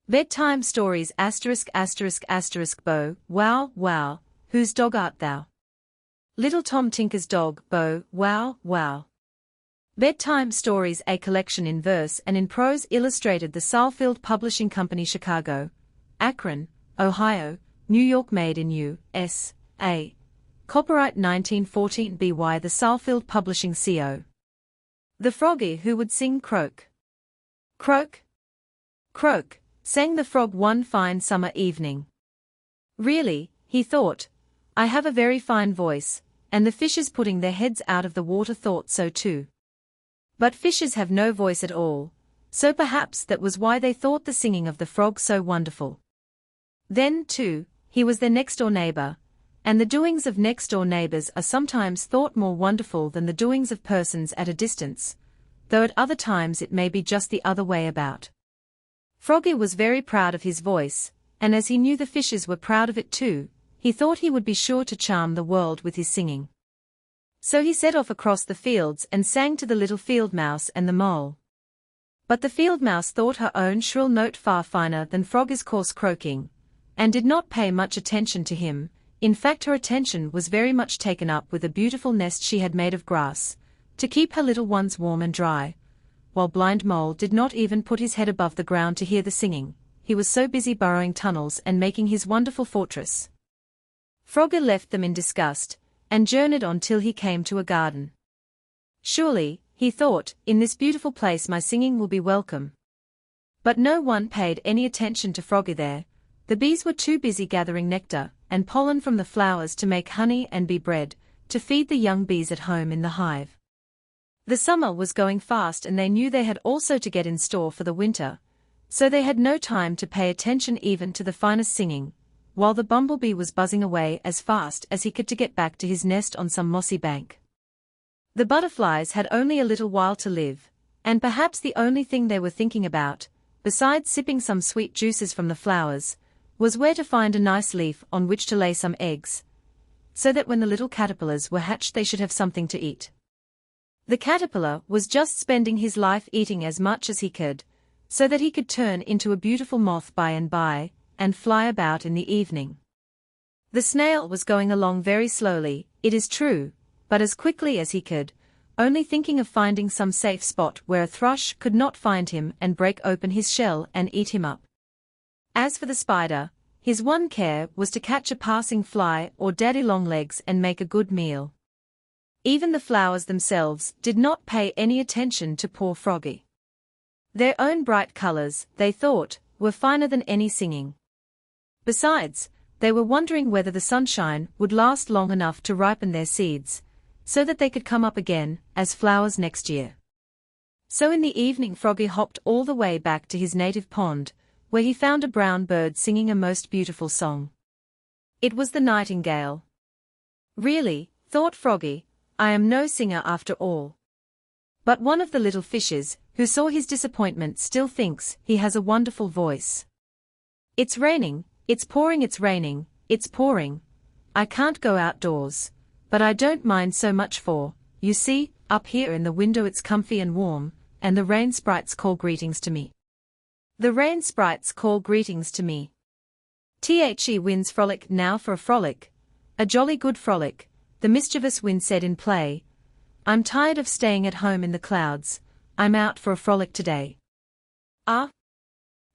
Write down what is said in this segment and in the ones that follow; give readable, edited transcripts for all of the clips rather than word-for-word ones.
Bedtime stories Bo, wow, wow, whose dog art thou? Little Tom Tinker's dog, Bo, wow, wow. Bedtime Stories, a collection in verse and in prose, illustrated, the Salfield Publishing Company, Chicago, Akron, Ohio, New York, made in U.S.A. Copyright 1914 by the Salfield Publishing Co. The froggy who would sing croak. Croak, croak, sang the frog one fine summer evening. Really, he thought, I have a very fine voice, and the fishes putting their heads out of the water thought so too. But fishes have no voice at all, so perhaps that was why they thought the singing of the frog so wonderful. Then, too, he was their next-door neighbor, and the doings of next-door neighbors are sometimes thought more wonderful than the doings of persons at a distance, though at other times it may be just the other way about. Froggy was very proud of his voice, and as he knew the fishes were proud of it too, he thought he would be sure to charm the world with his singing. So he set off across the fields and sang to the little field mouse and the mole. But the field mouse thought her own shrill note far finer than Froggy's coarse croaking, and did not pay much attention to him. In fact, her attention was very much taken up with a beautiful nest she had made of grass, to keep her little ones warm and dry, while blind Mole did not even put his head above the ground to hear the singing, he was so busy burrowing tunnels and making his wonderful fortress. Froggy left them in disgust, and journeyed on till he came to a garden. Surely, he thought, in this beautiful place my singing will be welcome. But no one paid any attention to Froggy there. The bees were too busy gathering nectar and pollen from the flowers to make honey and bee bread, to feed the young bees at home in the hive. The summer was going fast and they knew they had also to get in store for the winter, so they had no time to pay attention even to the finest singing, while the bumblebee was buzzing away as fast as he could to get back to his nest on some mossy bank. The butterflies had only a little while to live, and perhaps the only thing they were thinking about, besides sipping some sweet juices from the flowers, was where to find a nice leaf on which to lay some eggs, so that when the little caterpillars were hatched they should have something to eat. The caterpillar was just spending his life eating as much as he could, so that he could turn into a beautiful moth by and by, and fly about in the evening. The snail was going along very slowly, it is true, but as quickly as he could, only thinking of finding some safe spot where a thrush could not find him and break open his shell and eat him up. As for the spider, his one care was to catch a passing fly or daddy-long-legs and make a good meal. Even the flowers themselves did not pay any attention to poor Froggy. Their own bright colors, they thought, were finer than any singing. Besides, they were wondering whether the sunshine would last long enough to ripen their seeds, so that they could come up again as flowers next year. So in the evening Froggy hopped all the way back to his native pond, where he found a brown bird singing a most beautiful song. It was the nightingale. Really, thought Froggy, I am no singer after all. But one of the little fishes, who saw his disappointment, still thinks he has a wonderful voice. It's raining, it's pouring, it's raining, it's pouring. I can't go outdoors, but I don't mind so much for, you see, up here in the window it's comfy and warm, and the rain sprites call greetings to me. The rain sprites call greetings to me. The winds frolic now for a frolic, a jolly good frolic. The mischievous wind said in play, I'm tired of staying at home in the clouds, I'm out for a frolic today. Ah!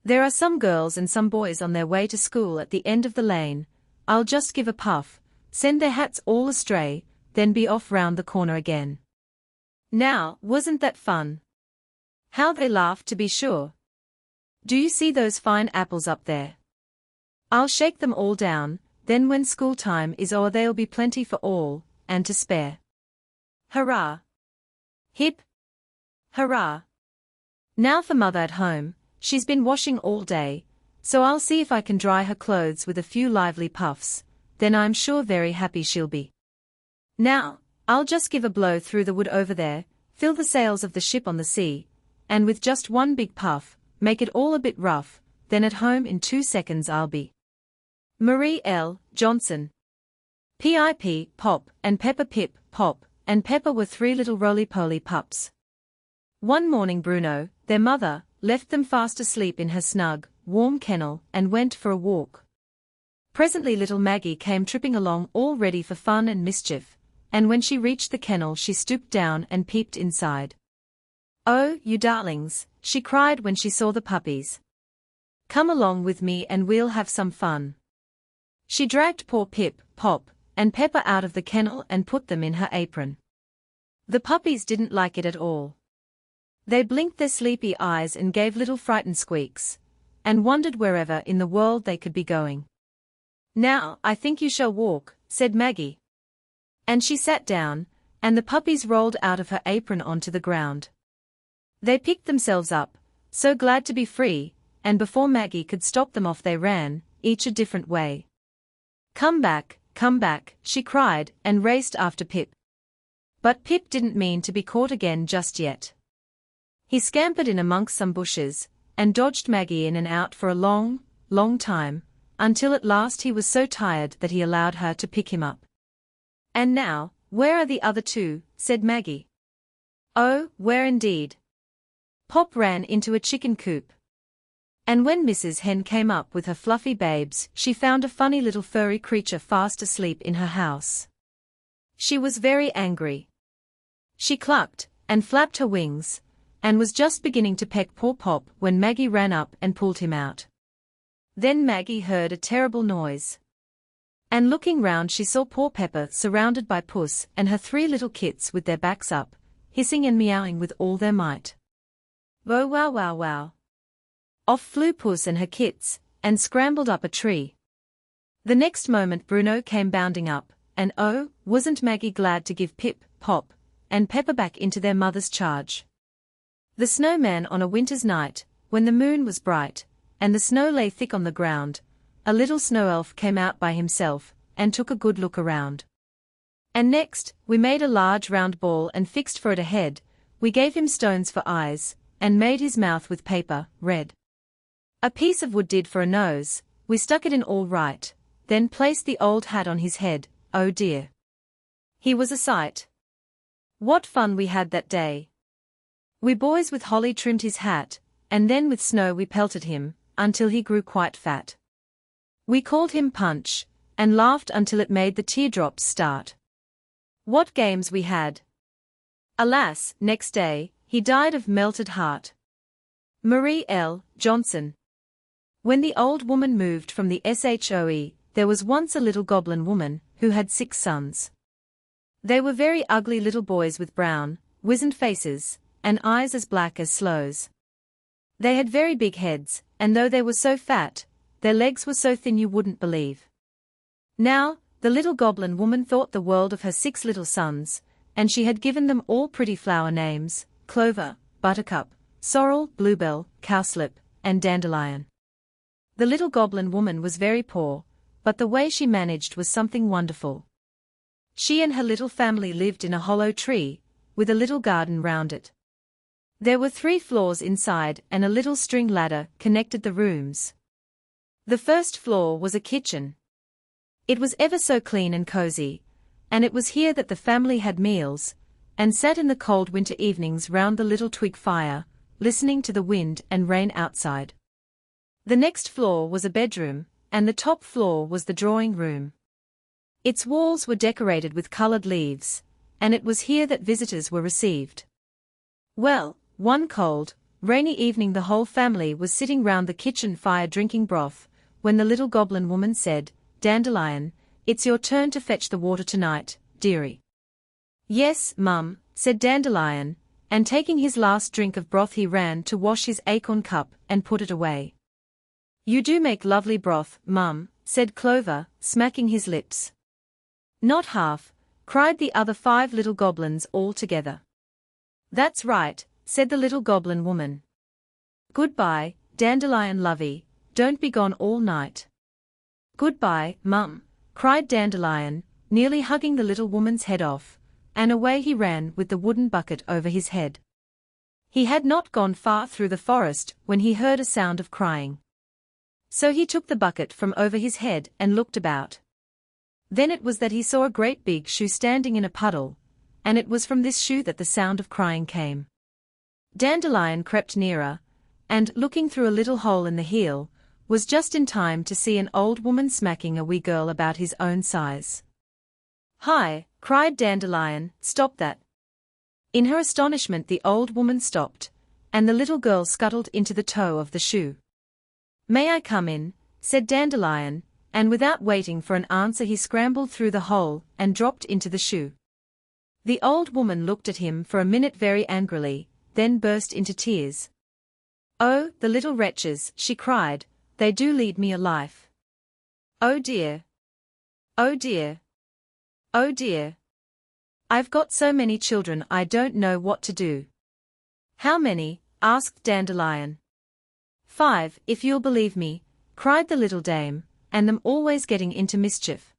There are some girls and some boys on their way to school at the end of the lane, I'll just give a puff, send their hats all astray, then be off round the corner again. Now, wasn't that fun? How they laughed, to be sure. Do you see those fine apples up there? I'll shake them all down. Then when school time is o'er there'll be plenty for all, and to spare. Hurrah! Hip! Hurrah! Now for mother at home, she's been washing all day, so I'll see if I can dry her clothes with a few lively puffs, then I'm sure very happy she'll be. Now, I'll just give a blow through the wood over there, fill the sails of the ship on the sea, and with just one big puff, make it all a bit rough, then at home in 2 seconds I'll be. Marie L. Johnson. Pip, Pop, and Peppa. Pip, Pop, and Peppa were 3 little roly-poly pups. One morning Bruno, their mother, left them fast asleep in her snug, warm kennel and went for a walk. Presently little Maggie came tripping along all ready for fun and mischief, and when she reached the kennel she stooped down and peeped inside. "Oh, you darlings," she cried when she saw the puppies. "Come along with me and we'll have some fun." She dragged poor Pip, Pop, and Pepper out of the kennel and put them in her apron. The puppies didn't like it at all. They blinked their sleepy eyes and gave little frightened squeaks, and wondered wherever in the world they could be going. "Now, I think you shall walk," said Maggie. And she sat down, and the puppies rolled out of her apron onto the ground. They picked themselves up, so glad to be free, and before Maggie could stop them off they ran, each a different way. Come back," she cried, and raced after Pip. But Pip didn't mean to be caught again just yet. He scampered in amongst some bushes, and dodged Maggie in and out for a long, long time, until at last he was so tired that he allowed her to pick him up. "And now, where are the other two?" said Maggie. "Oh, where indeed?" Pop ran into a chicken coop. And when Mrs. Hen came up with her fluffy babes, she found a funny little furry creature fast asleep in her house. She was very angry. She clucked, and flapped her wings, and was just beginning to peck poor Pop when Maggie ran up and pulled him out. Then Maggie heard a terrible noise. And looking round she saw poor Pepper surrounded by Puss and her 3 little kits with their backs up, hissing and meowing with all their might. "Wow wow wow wow." Off flew Puss and her kits, and scrambled up a tree. The next moment Bruno came bounding up, and oh, wasn't Maggie glad to give Pip, Pop, and Pepper back into their mother's charge. The snowman on a winter's night, when the moon was bright, and the snow lay thick on the ground, a little snow elf came out by himself, and took a good look around. And next, we made a large round ball and fixed for it a head, we gave him stones for eyes, and made his mouth with paper, red. A piece of wood did for a nose, we stuck it in all right, then placed the old hat on his head, oh dear. He was a sight. What fun we had that day. We boys with holly trimmed his hat, and then with snow we pelted him, until he grew quite fat. We called him Punch, and laughed until it made the teardrops start. What games we had! Alas, next day, he died of melted heart. Marie L. Johnson. When the old woman moved from the SHOE, there was once a little goblin woman, who had 6 sons. They were very ugly little boys with brown, wizened faces, and eyes as black as sloes. They had very big heads, and though they were so fat, their legs were so thin you wouldn't believe. Now, the little goblin woman thought the world of her 6 little sons, and she had given them all pretty flower names: Clover, Buttercup, Sorrel, Bluebell, Cowslip, and Dandelion. The little goblin woman was very poor, but the way she managed was something wonderful. She and her little family lived in a hollow tree, with a little garden round it. There were 3 floors inside and a little string ladder connected the rooms. The first floor was a kitchen. It was ever so clean and cozy, and it was here that the family had meals, and sat in the cold winter evenings round the little twig fire, listening to the wind and rain outside. The next floor was a bedroom, and the top floor was the drawing room. Its walls were decorated with colored leaves, and it was here that visitors were received. Well, one cold, rainy evening the whole family was sitting round the kitchen fire drinking broth, when the little goblin woman said, "Dandelion, it's your turn to fetch the water tonight, dearie." "Yes, Mum," said Dandelion, and taking his last drink of broth he ran to wash his acorn cup and put it away. "You do make lovely broth, Mum," said Clover, smacking his lips. "Not half," cried the other 5 little goblins all together. "That's right," said the little goblin woman. "Goodbye, Dandelion lovey, don't be gone all night." "Goodbye, Mum," cried Dandelion, nearly hugging the little woman's head off, and away he ran with the wooden bucket over his head. He had not gone far through the forest when he heard a sound of crying. So he took the bucket from over his head and looked about. Then it was that he saw a great big shoe standing in a puddle, and it was from this shoe that the sound of crying came. Dandelion crept nearer, and, looking through a little hole in the heel, was just in time to see an old woman smacking a wee girl about his own size. "Hi!" cried Dandelion, "stop that!" In her astonishment the old woman stopped, and the little girl scuttled into the toe of the shoe. "May I come in?" said Dandelion, and without waiting for an answer he scrambled through the hole and dropped into the shoe. The old woman looked at him for a minute very angrily, then burst into tears. "Oh, the little wretches," she cried, "they do lead me a life. Oh dear! Oh dear! Oh dear! I've got so many children I don't know what to do." "How many?" asked Dandelion. "5, if you'll believe me," cried the little dame, "and them always getting into mischief."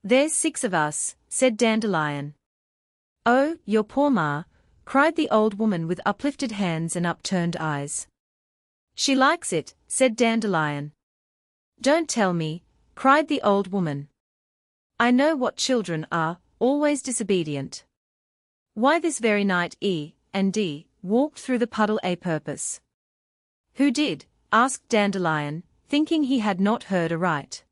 "There's 6 of us," said Dandelion. "Oh, your poor ma," cried the old woman with uplifted hands and upturned eyes. "She likes it," said Dandelion. "Don't tell me," cried the old woman. "I know what children are, always disobedient. Why this very night E and D walked through the puddle a purpose." "Who did?" asked Dandelion, thinking he had not heard aright.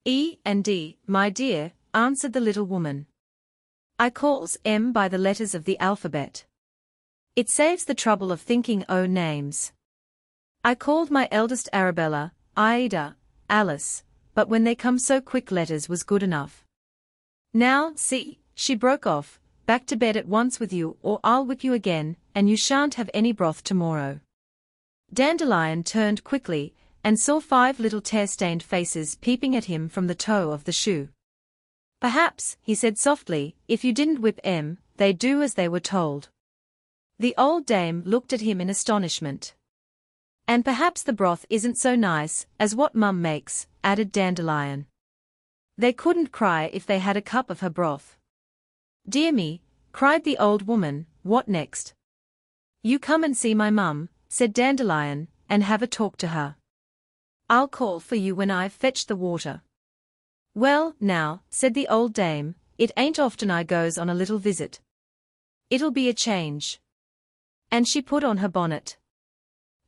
"E and D, my dear," answered the little woman. "I calls M by the letters of the alphabet. It saves the trouble of thinking O names. I called my eldest Arabella, Ida, Alice, but when they come so quick letters was good enough. Now, see," she broke off, "back to bed at once with you or I'll whip you again, and you shan't have any broth tomorrow." Dandelion turned quickly, and saw 5 little tear-stained faces peeping at him from the toe of the shoe. "Perhaps," he said softly, "if you didn't whip M, they'd do as they were told." The old dame looked at him in astonishment. "And perhaps the broth isn't so nice as what Mum makes," added Dandelion. "They couldn't cry if they had a cup of her broth." "Dear me," cried the old woman, "what next?" "You come and see my mum," said Dandelion, "and have a talk to her. I'll call for you when I've fetched the water." "Well, now," said the old dame, "it ain't often I goes on a little visit. It'll be a change." And she put on her bonnet.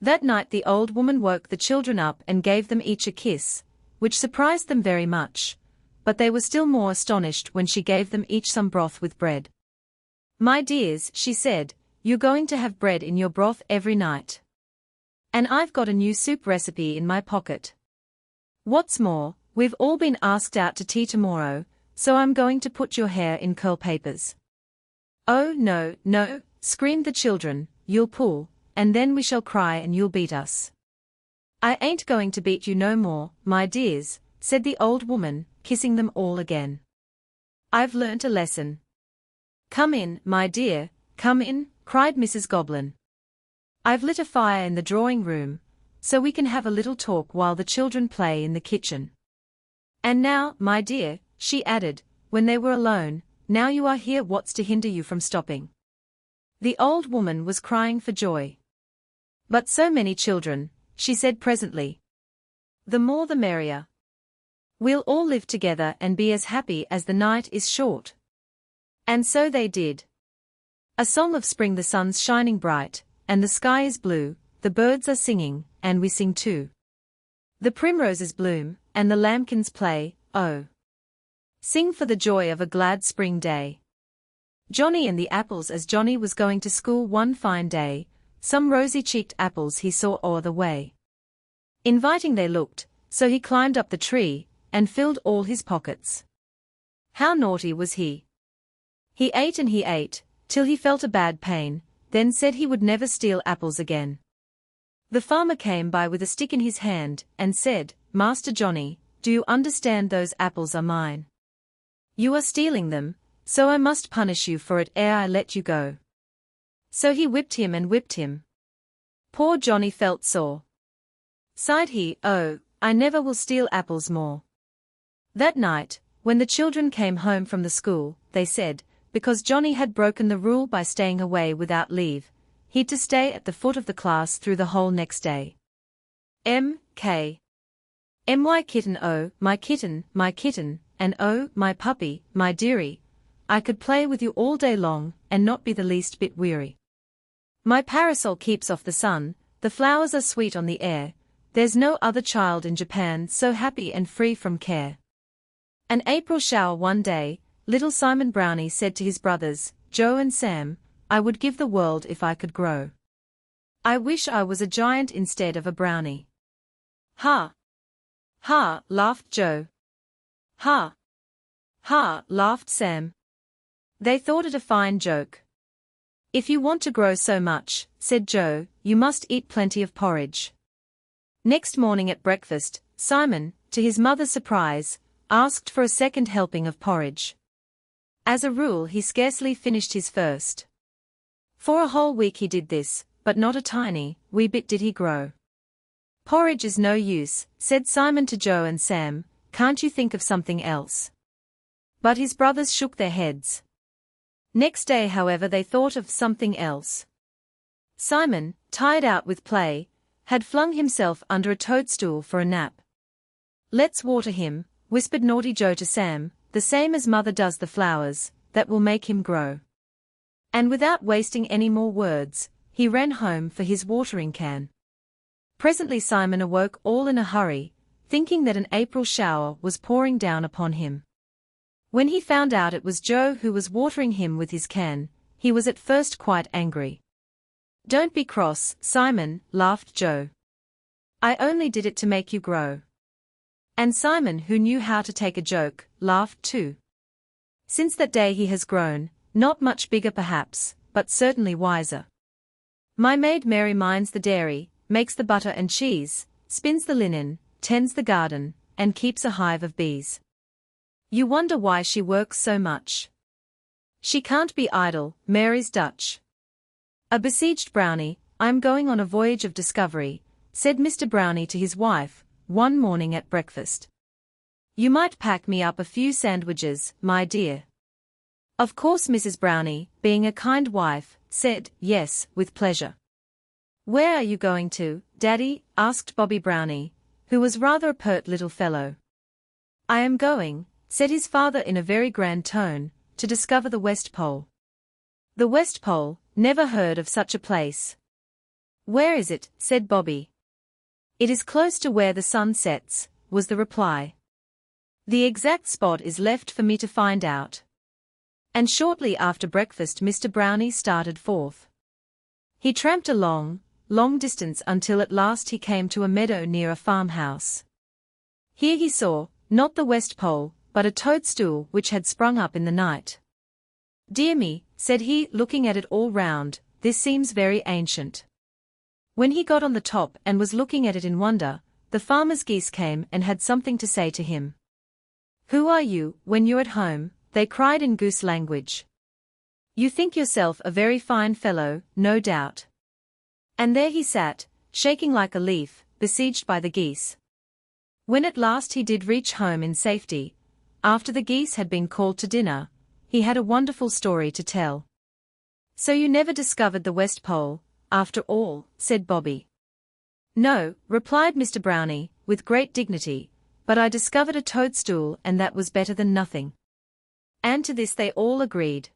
That night the old woman woke the children up and gave them each a kiss, which surprised them very much, but they were still more astonished when she gave them each some broth with bread. "My dears," she said, "you're going to have bread in your broth every night. And I've got a new soup recipe in my pocket. What's more, we've all been asked out to tea tomorrow, so I'm going to put your hair in curl papers." "Oh no, no," screamed the children, "you'll pull, and then we shall cry and you'll beat us." "I ain't going to beat you no more, my dears," said the old woman, kissing them all again. "I've learnt a lesson." "Come in, my dear, come in," cried Mrs. Goblin. "I've lit a fire in the drawing room, so we can have a little talk while the children play in the kitchen. And now, my dear," she added, when they were alone, "now you are here, what's to hinder you from stopping?" The old woman was crying for joy. "But so many children," she said presently. "The more the merrier. We'll all live together and be as happy as the night is short." And so they did. A song of spring, the sun's shining bright, and the sky is blue, the birds are singing, and we sing too. The primroses bloom, and the lambkins play, oh, sing for the joy of a glad spring day. Johnny and the apples, as Johnny was going to school one fine day, some rosy-cheeked apples he saw o'er the way. Inviting they looked, so he climbed up the tree, and filled all his pockets. How naughty was he! He ate and he ate, till he felt a bad pain, then said he would never steal apples again. The farmer came by with a stick in his hand, and said, "Master Johnny, do you understand those apples are mine? You are stealing them, so I must punish you for it ere I let you go." So he whipped him and whipped him. Poor Johnny felt sore. Sighed he, "Oh, I never will steal apples more." That night, when the children came home from the school, they said, because Johnny had broken the rule by staying away without leave, he'd to stay at the foot of the class through the whole next day. M.K. M.Y. kitten, oh, my kitten, and oh, my puppy, my dearie, I could play with you all day long, and not be the least bit weary. My parasol keeps off the sun, the flowers are sweet on the air, There's no other child in Japan so happy and free from care. An April shower one day, little Simon Brownie said to his brothers, Joe and Sam, I would give the world if I could grow. I wish I was a giant instead of a brownie. Ha! Ha! Laughed Joe. Ha! Ha! Laughed Sam. They thought it a fine joke. If you want to grow so much, said Joe, you must eat plenty of porridge. Next morning at breakfast, Simon, to his mother's surprise, asked for a second helping of porridge. As a rule he scarcely finished his first. For a whole week he did this, but not a tiny, wee bit did he grow. Porridge is no use, said Simon to Joe and Sam, can't you think of something else? But his brothers shook their heads. Next day, however, they thought of something else. Simon, tired out with play, had flung himself under a toadstool for a nap. Let's water him, whispered naughty Joe to Sam, the same as mother does the flowers, that will make him grow. And without wasting any more words, he ran home for his watering can. Presently Simon awoke all in a hurry, thinking that an April shower was pouring down upon him. When he found out it was Joe who was watering him with his can, he was at first quite angry. Don't be cross, Simon, laughed Joe. I only did it to make you grow. And Simon, who knew how to take a joke, laughed too. Since that day he has grown, not much bigger perhaps, but certainly wiser. My maid Mary minds the dairy, makes the butter and cheese, spins the linen, tends the garden, and keeps a hive of bees. You wonder why she works so much. She can't be idle, Mary's Dutch. A besieged brownie, I'm going on a voyage of discovery, said Mr. Brownie to his wife, one morning at breakfast. You might pack me up a few sandwiches, my dear. Of course Mrs. Brownie, being a kind wife, said, yes, with pleasure. Where are you going to, Daddy? Asked Bobby Brownie, who was rather a pert little fellow. I am going, said his father in a very grand tone, to discover the West Pole. The West Pole, never heard of such a place. Where is it? Said Bobby. It is close to where the sun sets, was the reply. The exact spot is left for me to find out. And shortly after breakfast Mr. Brownie started forth. He tramped a long distance until at last he came to a meadow near a farmhouse. Here he saw, not the West Pole, but a toadstool which had sprung up in the night. Dear me, said he, looking at it all round, this seems very ancient. When he got on the top and was looking at it in wonder, the farmer's geese came and had something to say to him. Who are you, when you're at home? They cried in goose language. You think yourself a very fine fellow, no doubt. And there he sat, shaking like a leaf, besieged by the geese. When at last he did reach home in safety, after the geese had been called to dinner, he had a wonderful story to tell. So you never discovered the West Pole, after all, said Bobby. No, replied Mr. Brownie, with great dignity, but I discovered a toadstool and that was better than nothing. And to this they all agreed.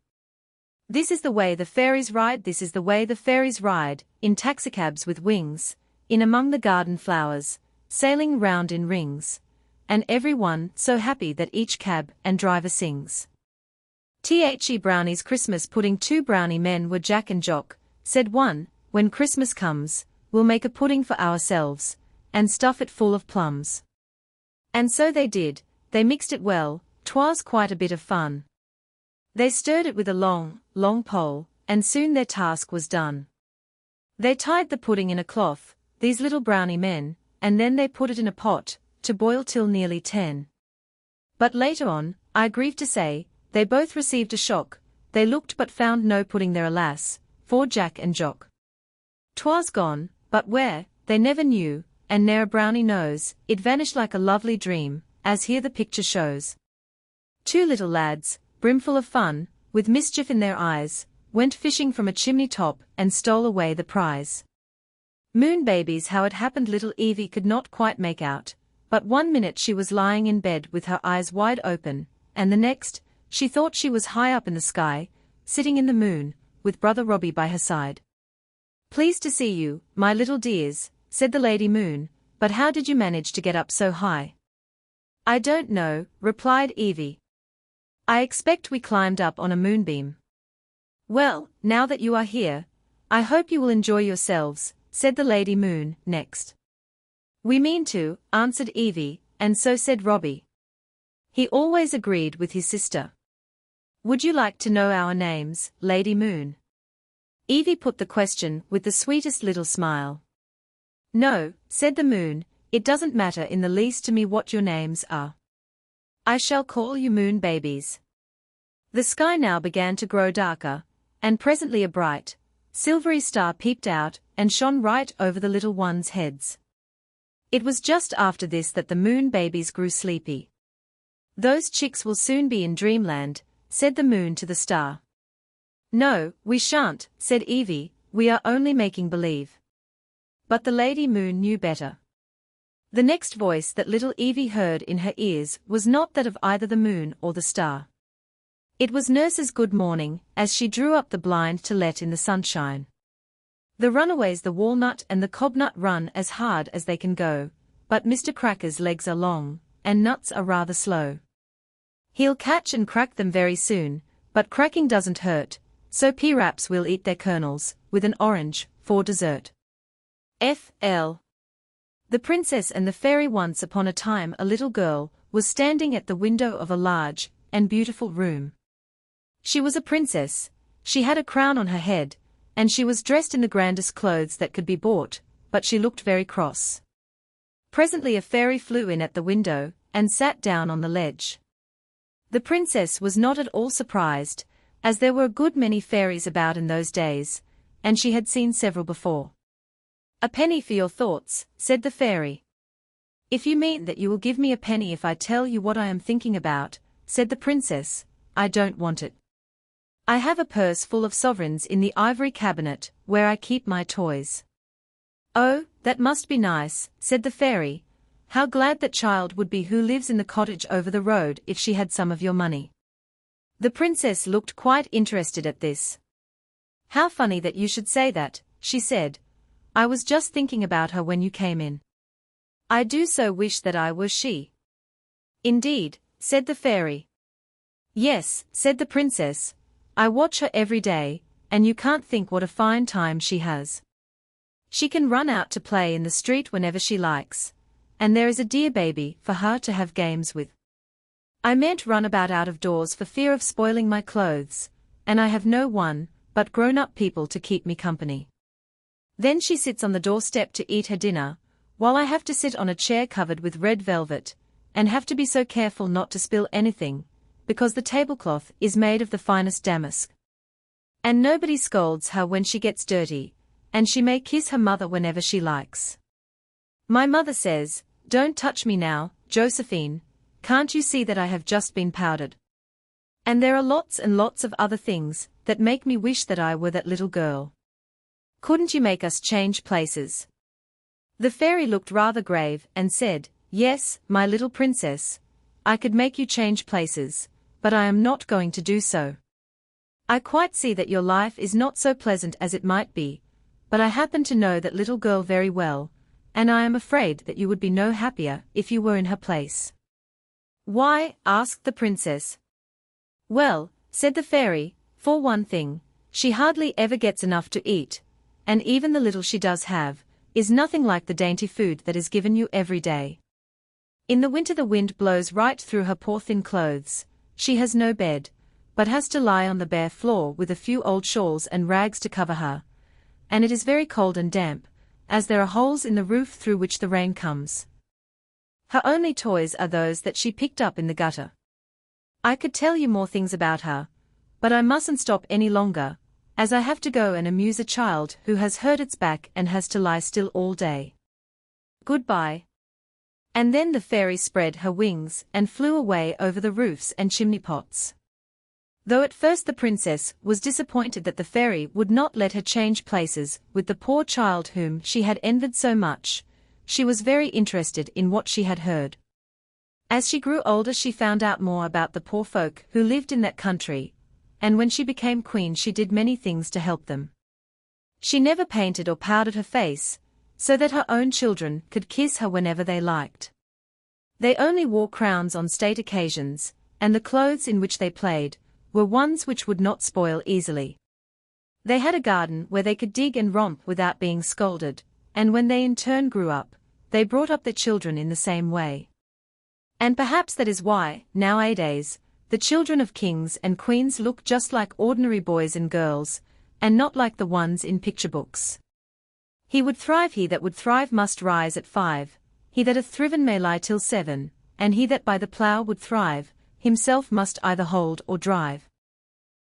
This is the way the fairies ride, this is the way the fairies ride, in taxicabs with wings, in among the garden flowers, sailing round in rings, and every one so happy that each cab and driver sings. The Brownie's Christmas pudding. 2 brownie men were Jack and Jock, said one, when Christmas comes, we'll make a pudding for ourselves, and stuff it full of plums. And so they did, they mixed it well, 'twas quite a bit of fun. They stirred it with a long pole, and soon their task was done. They tied the pudding in a cloth, these little brownie men, and then they put it in a pot, to boil till nearly 10. But later on, I grieve to say, they both received a shock, they looked but found no pudding there, alas, for Jack and Jock. 'Twas gone, but where, they never knew, and ne'er a brownie knows, it vanished like a lovely dream, as here the picture shows. 2 little lads, brimful of fun, with mischief in their eyes, went fishing from a chimney top and stole away the prize. Moon babies, how it happened little Evie could not quite make out, but one minute she was lying in bed with her eyes wide open, and the next, she thought she was high up in the sky, sitting in the moon, with brother Robbie by her side. Pleased to see you, my little dears, said the Lady Moon, but how did you manage to get up so high? I don't know, replied Evie. I expect we climbed up on a moonbeam. Well, now that you are here, I hope you will enjoy yourselves, said the Lady Moon, next. We mean to, answered Evie, and so said Robbie. He always agreed with his sister. Would you like to know our names, Lady Moon? Evie put the question with the sweetest little smile. No, said the moon, it doesn't matter in the least to me what your names are. I shall call you moon babies. The sky now began to grow darker, and presently a bright, silvery star peeped out and shone right over the little ones' heads. It was just after this that the moon babies grew sleepy. Those chicks will soon be in dreamland, said the moon to the star. No, we shan't, said Evie, we are only making believe. But the Lady Moon knew better. The next voice that little Evie heard in her ears was not that of either the moon or the star. It was Nurse's good morning, as she drew up the blind to let in the sunshine. The runaways, the walnut and the cobnut, run as hard as they can go, but Mr. Cracker's legs are long, and nuts are rather slow. He'll catch and crack them very soon, but cracking doesn't hurt, so P-Raps will eat their kernels, with an orange, for dessert. F.L. The Princess and the Fairy. Once upon a time a little girl was standing at the window of a large and beautiful room. She was a princess, she had a crown on her head, and she was dressed in the grandest clothes that could be bought, but she looked very cross. Presently a fairy flew in at the window, and sat down on the ledge. The princess was not at all surprised, as there were a good many fairies about in those days, and she had seen several before. A penny for your thoughts, said the fairy. If you mean that you will give me a penny if I tell you what I am thinking about, said the princess, I don't want it. I have a purse full of sovereigns in the ivory cabinet, where I keep my toys. Oh, that must be nice, said the fairy. How glad that child would be who lives in the cottage over the road if she had some of your money. The princess looked quite interested at this. How funny that you should say that, she said. I was just thinking about her when you came in. I do so wish that I were she. Indeed, said the fairy. Yes, said the princess. I watch her every day, and you can't think what a fine time she has. She can run out to play in the street whenever she likes, and there is a dear baby for her to have games with. I mayn't run about out of doors for fear of spoiling my clothes, and I have no one but grown-up people to keep me company. Then she sits on the doorstep to eat her dinner, while I have to sit on a chair covered with red velvet, and have to be so careful not to spill anything, because the tablecloth is made of the finest damask. And nobody scolds her when she gets dirty, and she may kiss her mother whenever she likes. My mother says, don't touch me now, Josephine, can't you see that I have just been powdered? And there are lots and lots of other things that make me wish that I were that little girl. Couldn't you make us change places? The fairy looked rather grave and said, Yes, my little princess, I could make you change places, but I am not going to do so. I quite see that your life is not so pleasant as it might be, but I happen to know that little girl very well, and I am afraid that you would be no happier if you were in her place. Why? Asked the princess. Well, said the fairy, for one thing, she hardly ever gets enough to eat, and even the little she does have is nothing like the dainty food that is given you every day. In the winter the wind blows right through her poor thin clothes, she has no bed, but has to lie on the bare floor with a few old shawls and rags to cover her, and it is very cold and damp, as there are holes in the roof through which the rain comes. Her only toys are those that she picked up in the gutter. I could tell you more things about her, but I mustn't stop any longer, as I have to go and amuse a child who has hurt its back and has to lie still all day. Goodbye. And then the fairy spread her wings and flew away over the roofs and chimney pots. Though at first the princess was disappointed that the fairy would not let her change places with the poor child whom she had envied so much, she was very interested in what she had heard. As she grew older she found out more about the poor folk who lived in that country, and when she became queen she did many things to help them. She never painted or powdered her face, so that her own children could kiss her whenever they liked. They only wore crowns on state occasions, and the clothes in which they played were ones which would not spoil easily. They had a garden where they could dig and romp without being scolded, and when they in turn grew up, they brought up their children in the same way. And perhaps that is why, nowadays, the children of kings and queens look just like ordinary boys and girls, and not like the ones in picture books. He that would thrive must rise at 5, he that hath thriven may lie till 7, and he that by the plough would thrive, himself must either hold or drive.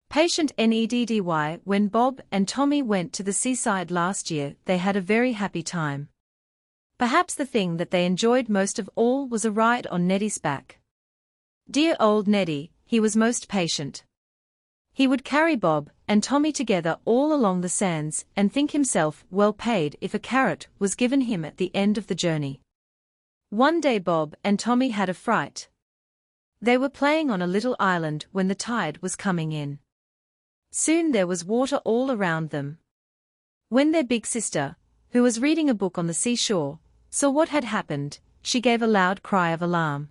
Patient Neddy. When Bob and Tommy went to the seaside last year, they had a very happy time. Perhaps the thing that they enjoyed most of all was a ride on Neddy's back. Dear old Neddy, he was most patient. He would carry Bob and Tommy together all along the sands and think himself well paid if a carrot was given him at the end of the journey. One day Bob and Tommy had a fright. They were playing on a little island when the tide was coming in. Soon there was water all around them. When their big sister, who was reading a book on the seashore, saw what had happened, she gave a loud cry of alarm.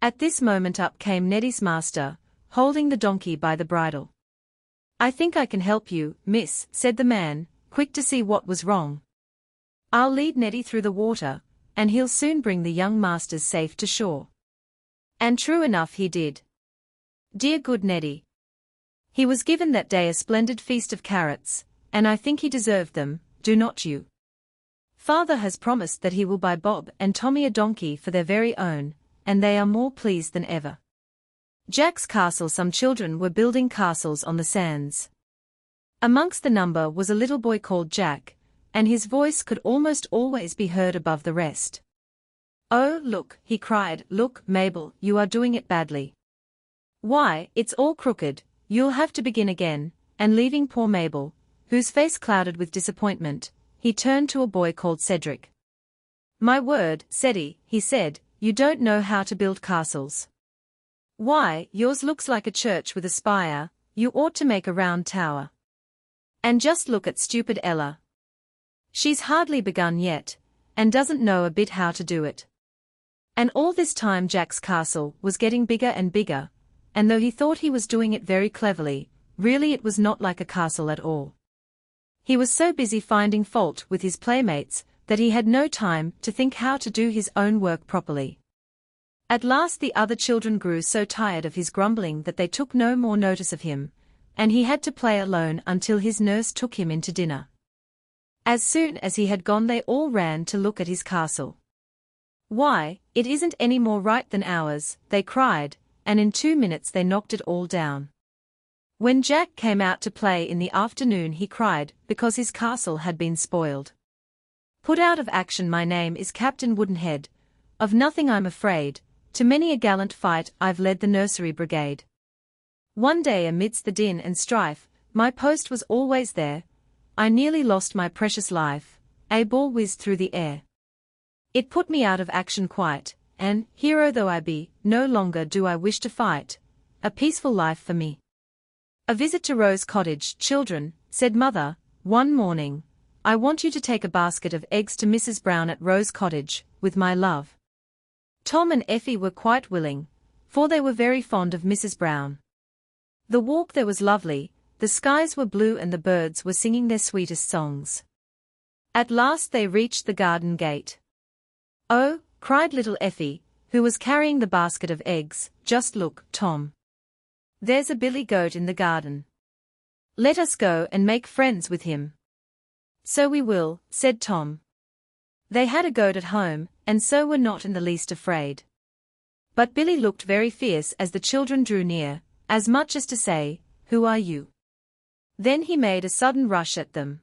At this moment up came Neddy's master, holding the donkey by the bridle. I think I can help you, miss, said the man, quick to see what was wrong. I'll lead Neddy through the water, and he'll soon bring the young masters safe to shore. And true enough he did. Dear good Neddy. He was given that day a splendid feast of carrots, and I think he deserved them, do not you? Father has promised that he will buy Bob and Tommy a donkey for their very own, and they are more pleased than ever. Jack's castle. Some children were building castles on the sands. Amongst the number was a little boy called Jack, and his voice could almost always be heard above the rest. Oh, look, he cried, look, Mabel, you are doing it badly. Why, it's all crooked, you'll have to begin again, and leaving poor Mabel, whose face clouded with disappointment, he turned to a boy called Cedric. My word, Ceddy, he said, you don't know how to build castles. Why, yours looks like a church with a spire, you ought to make a round tower. And just look at stupid Ella. She's hardly begun yet, and doesn't know a bit how to do it. And all this time Jack's castle was getting bigger and bigger, and though he thought he was doing it very cleverly, really it was not like a castle at all. He was so busy finding fault with his playmates that he had no time to think how to do his own work properly. At last the other children grew so tired of his grumbling that they took no more notice of him, and he had to play alone until his nurse took him in to dinner. As soon as he had gone they all ran to look at his castle. Why, it isn't any more right than ours, they cried, and in 2 minutes they knocked it all down. When Jack came out to play in the afternoon he cried because his castle had been spoiled. Put out of action, my name is Captain Woodenhead, of nothing I'm afraid, to many a gallant fight I've led the nursery brigade. One day amidst the din and strife, my post was always there, I nearly lost my precious life, a ball whizzed through the air. It put me out of action quite, and, hero though I be, no longer do I wish to fight, a peaceful life for me. A visit to Rose Cottage. Children, said Mother, one morning, I want you to take a basket of eggs to Mrs. Brown at Rose Cottage, with my love. Tom and Effie were quite willing, for they were very fond of Mrs. Brown. The walk there was lovely, the skies were blue and the birds were singing their sweetest songs. At last they reached the garden gate. Oh, cried little Effie, who was carrying the basket of eggs, just look, Tom. There's a billy goat in the garden. Let us go and make friends with him. So we will, said Tom. They had a goat at home, and so were not in the least afraid. But Billy looked very fierce as the children drew near, as much as to say, who are you? Then he made a sudden rush at them.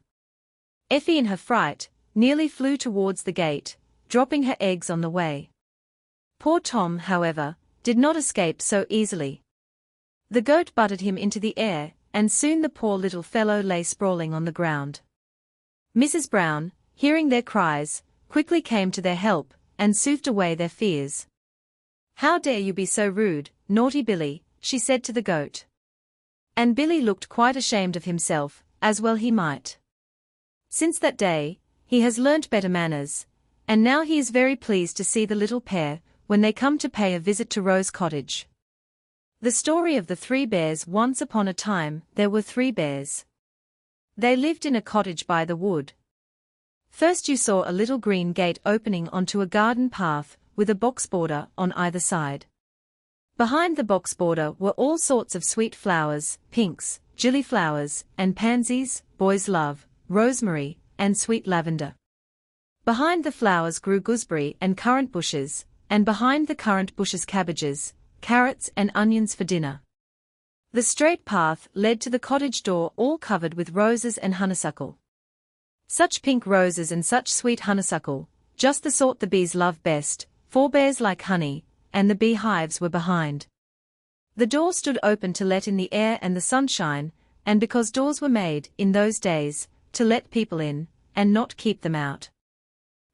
Effie in her fright, nearly flew towards the gate, dropping her eggs on the way. Poor Tom, however, did not escape so easily. The goat butted him into the air, and soon the poor little fellow lay sprawling on the ground. Mrs. Brown, hearing their cries, quickly came to their help, and soothed away their fears. How dare you be so rude, naughty Billy, she said to the goat. And Billy looked quite ashamed of himself, as well he might. Since that day, He has learnt better manners, and now he is very pleased to see the little pair when they come to pay a visit to Rose Cottage. The story of the three bears. Once upon a time, there were three bears. They lived in a cottage by the wood. First you saw a little green gate opening onto a garden path with a box border on either side. Behind the box border were all sorts of sweet flowers, pinks, gillyflowers, and pansies, boy's love, rosemary, and sweet lavender. Behind the flowers grew gooseberry and currant bushes, and behind the currant bushes cabbages, carrots and onions for dinner. The straight path led to the cottage door, all covered with roses and honeysuckle. Such pink roses and such sweet honeysuckle, just the sort the bees love best, for bears like honey, and the beehives were behind. The door stood open to let in the air and the sunshine, and because doors were made, in those days, to let people in, and not keep them out.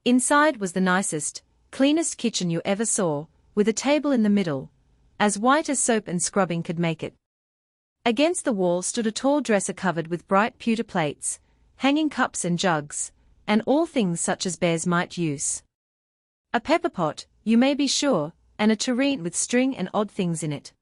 Inside was the nicest, cleanest kitchen you ever saw, with a table in the middle, as white as soap and scrubbing could make it. Against the wall stood a tall dresser covered with bright pewter plates, hanging cups and jugs, and all things such as bears might use. A pepper pot, you may be sure, and a tureen with string and odd things in it.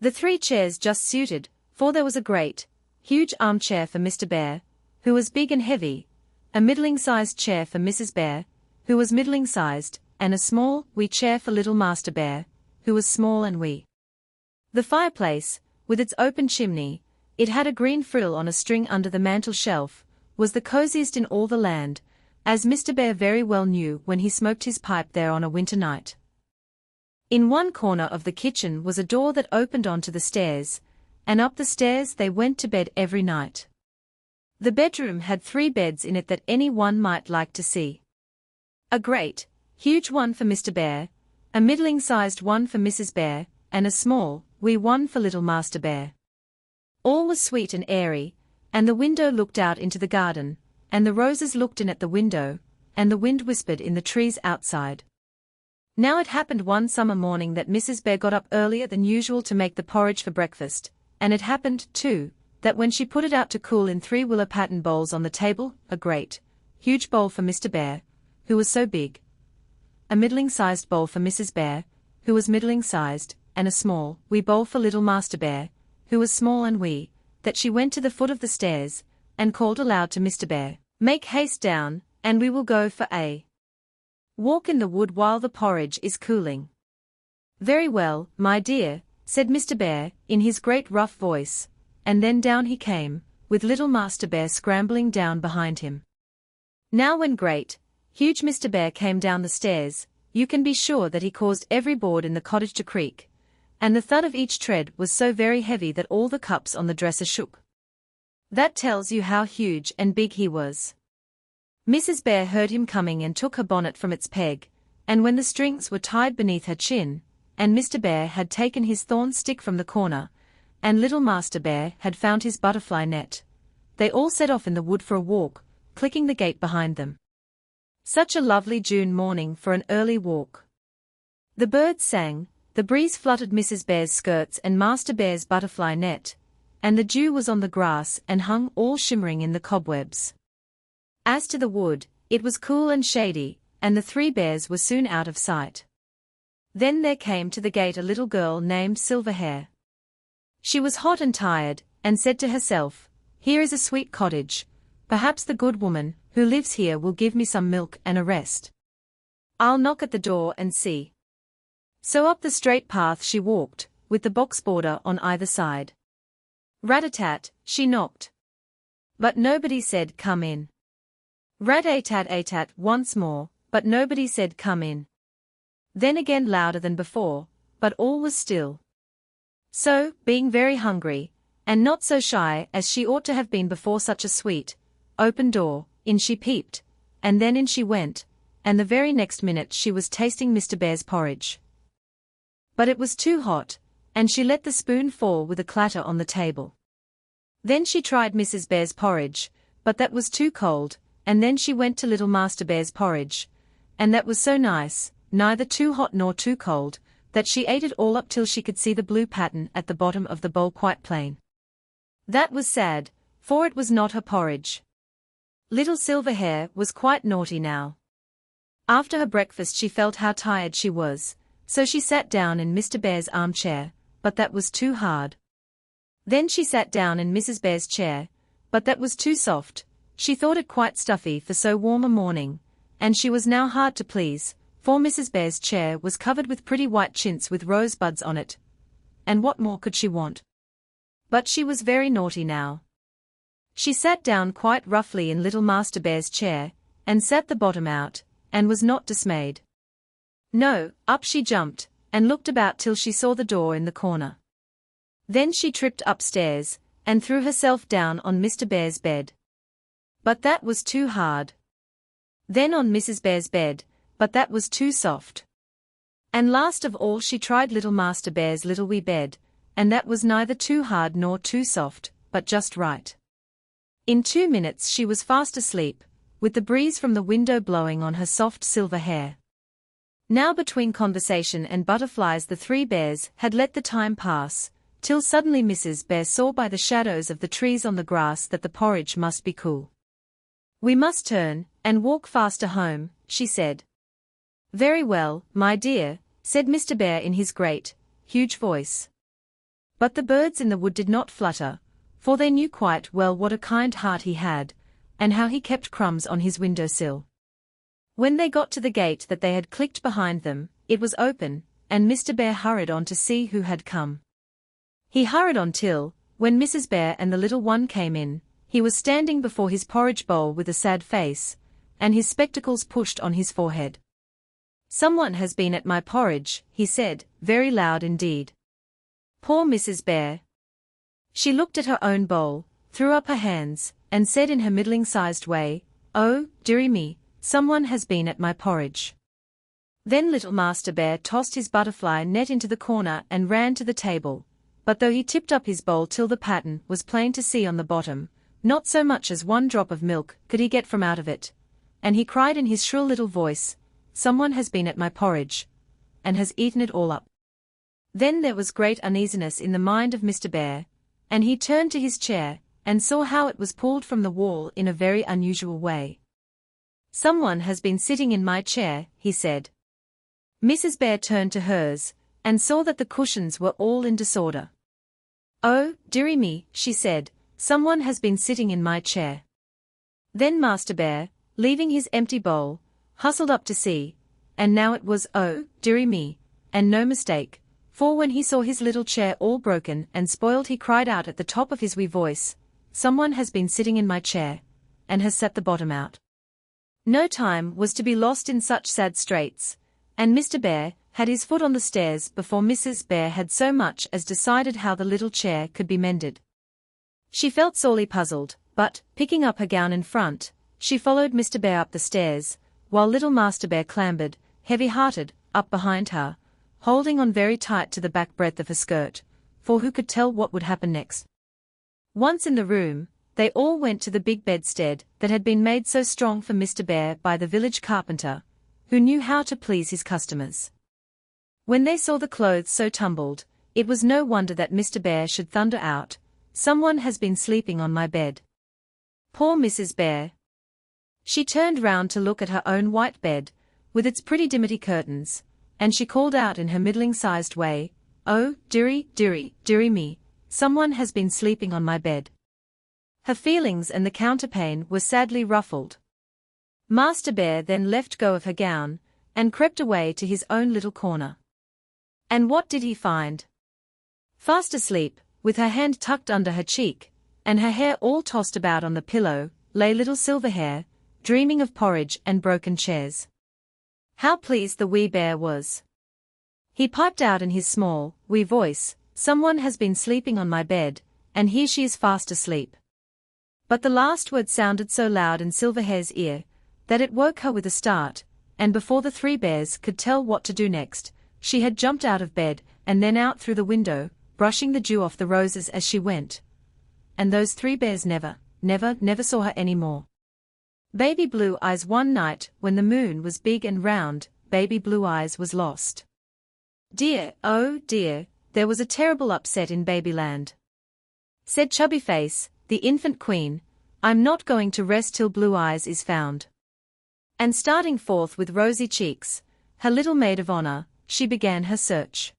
The three chairs just suited, for there was a great, huge armchair for Mr. Bear, who was big and heavy, a middling-sized chair for Mrs. Bear, who was middling-sized, and a small, wee chair for little Master Bear, who was small and wee. The fireplace, with its open chimney, it had a green frill on a string under the mantel shelf, was the coziest in all the land, as Mr. Bear very well knew when he smoked his pipe there on a winter night. In one corner of the kitchen was a door that opened onto the stairs, and up the stairs they went to bed every night. The bedroom had 3 beds in it that any one might like to see. A great, huge one for Mr. Bear, a middling-sized one for Mrs. Bear, and a small, wee one for little Master Bear. All was sweet and airy, and the window looked out into the garden, and the roses looked in at the window, and the wind whispered in the trees outside. Now it happened one summer morning that Mrs. Bear got up earlier than usual to make the porridge for breakfast, and it happened, too, that when she put it out to cool in 3 willow pattern bowls on the table, a great, huge bowl for Mr. Bear, who was so big, a middling-sized bowl for Mrs. Bear, who was middling-sized, and a small, wee bowl for little Master Bear, who was small and wee, that she went to the foot of the stairs, and called aloud to Mr. Bear, "Make haste down, and we will go for a walk in the wood while the porridge is cooling." "Very well, my dear," said Mr. Bear, in his great rough voice, and then down he came, with little Master Bear scrambling down behind him. Now when great, huge Mr. Bear came down the stairs, you can be sure that he caused every board in the cottage to creak, and the thud of each tread was so very heavy that all the cups on the dresser shook. That tells you how huge and big he was. Mrs. Bear heard him coming and took her bonnet from its peg, and when the strings were tied beneath her chin, and Mr. Bear had taken his thorn stick from the corner, and little Master Bear had found his butterfly net, they all set off in the wood for a walk, clicking the gate behind them. Such a lovely June morning for an early walk. The birds sang, the breeze fluttered Mrs. Bear's skirts and Master Bear's butterfly net, and the dew was on the grass and hung all shimmering in the cobwebs. As to the wood, it was cool and shady, and the 3 bears were soon out of sight. Then there came to the gate a little girl named Silverhair. She was hot and tired, and said to herself, "Here is a sweet cottage, perhaps the good woman who lives here will give me some milk and a rest. I'll knock at the door and see." So up the straight path she walked, with the box border on either side. Rat-a-tat, she knocked. But nobody said come in. Rat-a-tat-a-tat once more, but nobody said come in. Then again louder than before, but all was still. So, being very hungry, and not so shy as she ought to have been before such a sweet, open door, in she peeped, and then in she went, and the very next minute she was tasting Mr. Bear's porridge. But it was too hot, and she let the spoon fall with a clatter on the table. Then she tried Mrs. Bear's porridge, but that was too cold, and then she went to little Master Bear's porridge, and that was so nice, neither too hot nor too cold, that she ate it all up till she could see the blue pattern at the bottom of the bowl quite plain. That was sad, for it was not her porridge. Little Silverhair was quite naughty now. After her breakfast she felt how tired she was, so she sat down in Mr. Bear's armchair, but that was too hard. Then she sat down in Mrs. Bear's chair, but that was too soft. She thought it quite stuffy for so warm a morning, and she was now hard to please, for Mrs. Bear's chair was covered with pretty white chintz with rosebuds on it. And what more could she want? But she was very naughty now. She sat down quite roughly in little Master Bear's chair, and sat the bottom out, and was not dismayed. No, up she jumped, and looked about till she saw the door in the corner. Then she tripped upstairs, and threw herself down on Mr. Bear's bed. But that was too hard. Then on Mrs. Bear's bed, but that was too soft. And last of all she tried little Master Bear's little wee bed, and that was neither too hard nor too soft, but just right. In 2 minutes she was fast asleep, with the breeze from the window blowing on her soft silver hair. Now between conversation and butterflies the 3 bears had let the time pass, till suddenly Mrs. Bear saw by the shadows of the trees on the grass that the porridge must be cool. "We must turn, and walk faster home," she said. "Very well, my dear," said Mr. Bear in his great, huge voice. But the birds in the wood did not flutter, for they knew quite well what a kind heart he had, and how he kept crumbs on his window-sill. When they got to the gate that they had clicked behind them, it was open, and Mr. Bear hurried on to see who had come. He hurried on till, when Mrs. Bear and the little one came in, he was standing before his porridge bowl with a sad face, and his spectacles pushed on his forehead. "Someone has been at my porridge," he said, very loud indeed. Poor Mrs. Bear! She looked at her own bowl, threw up her hands, and said in her middling-sized way, "Oh, dearie me, someone has been at my porridge." Then little Master Bear tossed his butterfly net into the corner and ran to the table, but though he tipped up his bowl till the pattern was plain to see on the bottom, not so much as 1 drop of milk could he get from out of it, and he cried in his shrill little voice, "Someone has been at my porridge, and has eaten it all up." Then there was great uneasiness in the mind of Mr. Bear, and he turned to his chair, and saw how it was pulled from the wall in a very unusual way. "Someone has been sitting in my chair," he said. Mrs. Bear turned to hers, and saw that the cushions were all in disorder. "Oh, dearie me," she said, "someone has been sitting in my chair." Then Master Bear, leaving his empty bowl, hustled up to see, and now it was "oh, dearie me," and no mistake, for when he saw his little chair all broken and spoiled he cried out at the top of his wee voice, "Someone has been sitting in my chair, and has set the bottom out." No time was to be lost in such sad straits, and Mr. Bear had his foot on the stairs before Mrs. Bear had so much as decided how the little chair could be mended. She felt sorely puzzled, but, picking up her gown in front, she followed Mr. Bear up the stairs, while little Master Bear clambered, heavy-hearted, up behind her, holding on very tight to the back breadth of her skirt, for who could tell what would happen next? Once in the room, they all went to the big bedstead that had been made so strong for Mr. Bear by the village carpenter, who knew how to please his customers. When they saw the clothes so tumbled, it was no wonder that Mr. Bear should thunder out, "Someone has been sleeping on my bed." Poor Mrs. Bear! She turned round to look at her own white bed, with its pretty dimity curtains, and she called out in her middling-sized way, "Oh, dearie, dearie, dearie me, someone has been sleeping on my bed." Her feelings and the counterpane were sadly ruffled. Master Bear then left go of her gown, and crept away to his own little corner. And what did he find? Fast asleep, with her hand tucked under her cheek, and her hair all tossed about on the pillow, lay little Silverhair, dreaming of porridge and broken chairs. How pleased the wee bear was! He piped out in his small, wee voice, "Someone has been sleeping on my bed, and here she is fast asleep." But the last word sounded so loud in Silverhair's ear, that it woke her with a start, and before the 3 bears could tell what to do next, she had jumped out of bed, and then out through the window, brushing the dew off the roses as she went. And those 3 bears never saw her any more. Baby Blue Eyes. One night, when the moon was big and round, Baby Blue Eyes was lost. Dear, oh dear, there was a terrible upset in Babyland. Said Chubby Face, the infant queen, I'm not going to rest till Blue Eyes is found." And starting forth with rosy cheeks, her little maid of honor, she began her search.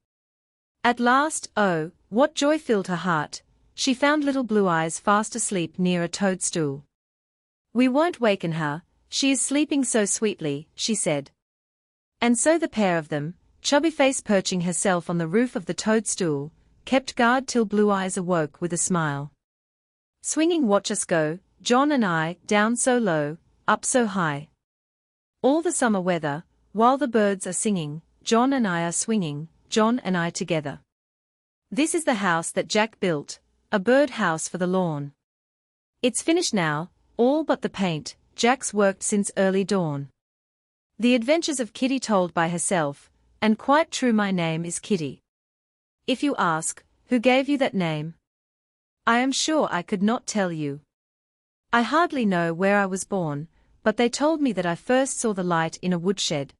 At last, oh, what joy filled her heart, she found little Blue Eyes fast asleep near a toadstool. "We won't waken her, she is sleeping so sweetly," she said. And so the pair of them, Chubbyface perching herself on the roof of the toadstool, kept guard till Blue Eyes awoke with a smile. Swinging watch us go, John and I, down so low, up so high. All the summer weather, while the birds are singing, John and I are swinging, John and I together. This is the house that Jack built, a bird house for the lawn. It's finished now, all but the paint, Jack's worked since early dawn. The adventures of Kitty told by herself, and quite true, my name is Kitty. If you ask, who gave you that name? I am sure I could not tell you. I hardly know where I was born, but they told me that I first saw the light in a woodshed.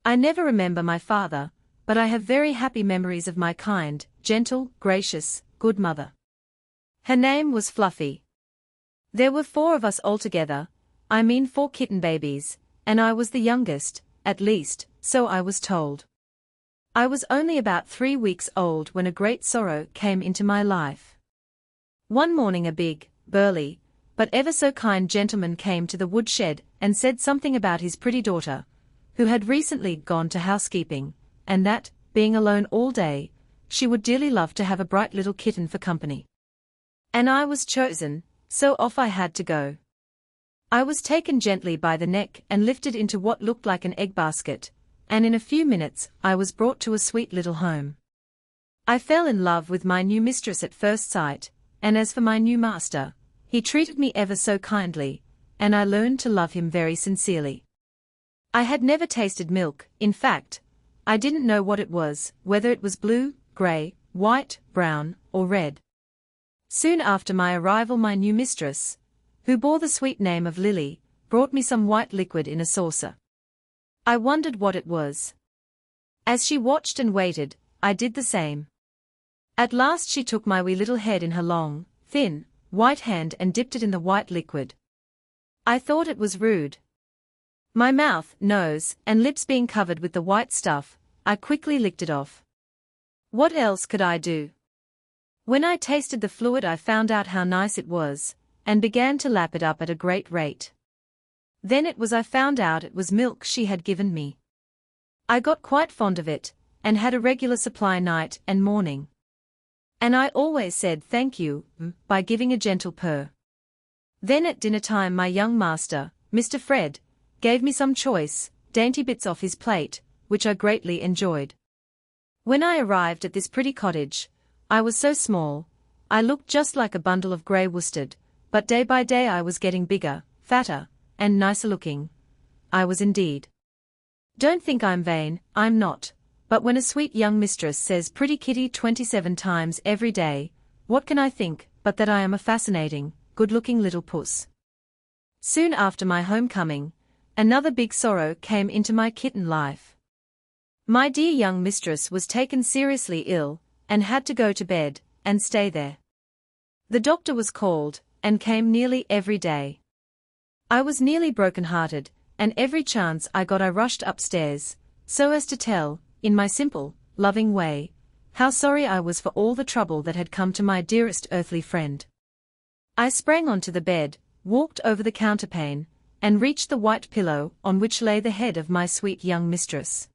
I never remember my father, but I have very happy memories of my kind, gentle, gracious, good mother. Her name was Fluffy. There were 4 of us altogether, I mean 4 kitten babies, and I was the youngest, at least, so I was told. I was only about 3 weeks old when a great sorrow came into my life. One morning a big, burly, but ever so kind gentleman came to the woodshed and said something about his pretty daughter, who had recently gone to housekeeping, and that, being alone all day, she would dearly love to have a bright little kitten for company. And I was chosen, so off I had to go. I was taken gently by the neck and lifted into what looked like an egg basket, and in a few minutes I was brought to a sweet little home. I fell in love with my new mistress at first sight, and as for my new master, he treated me ever so kindly, and I learned to love him very sincerely. I had never tasted milk, in fact, I didn't know what it was, whether it was blue, grey, white, brown, or red. Soon after my arrival my new mistress, who bore the sweet name of Lily, brought me some white liquid in a saucer. I wondered what it was. As she watched and waited, I did the same. At last she took my wee little head in her long, thin, white hand and dipped it in the white liquid. I thought it was rude. My mouth, nose, and lips being covered with the white stuff, I quickly licked it off. What else could I do? When I tasted the fluid I found out how nice it was, and began to lap it up at a great rate. Then it was I found out it was milk she had given me. I got quite fond of it, and had a regular supply night and morning. And I always said thank you, by giving a gentle purr. Then at dinner time my young master, Mr. Fred, gave me some choice, dainty bits off his plate, which I greatly enjoyed. When I arrived at this pretty cottage, I was so small, I looked just like a bundle of grey worsted, but day by day I was getting bigger, fatter, and nicer looking. I was indeed. Don't think I'm vain, I'm not. But when a sweet young mistress says pretty Kitty 27 times every day, what can I think but that I am a fascinating, good-looking little puss? Soon after my homecoming, another big sorrow came into my kitten life. My dear young mistress was taken seriously ill, and had to go to bed, and stay there. The doctor was called, and came nearly every day. I was nearly broken-hearted, and every chance I got I rushed upstairs, so as to tell, in my simple, loving way, how sorry I was for all the trouble that had come to my dearest earthly friend. I sprang onto the bed, walked over the counterpane, and reached the white pillow on which lay the head of my sweet young mistress.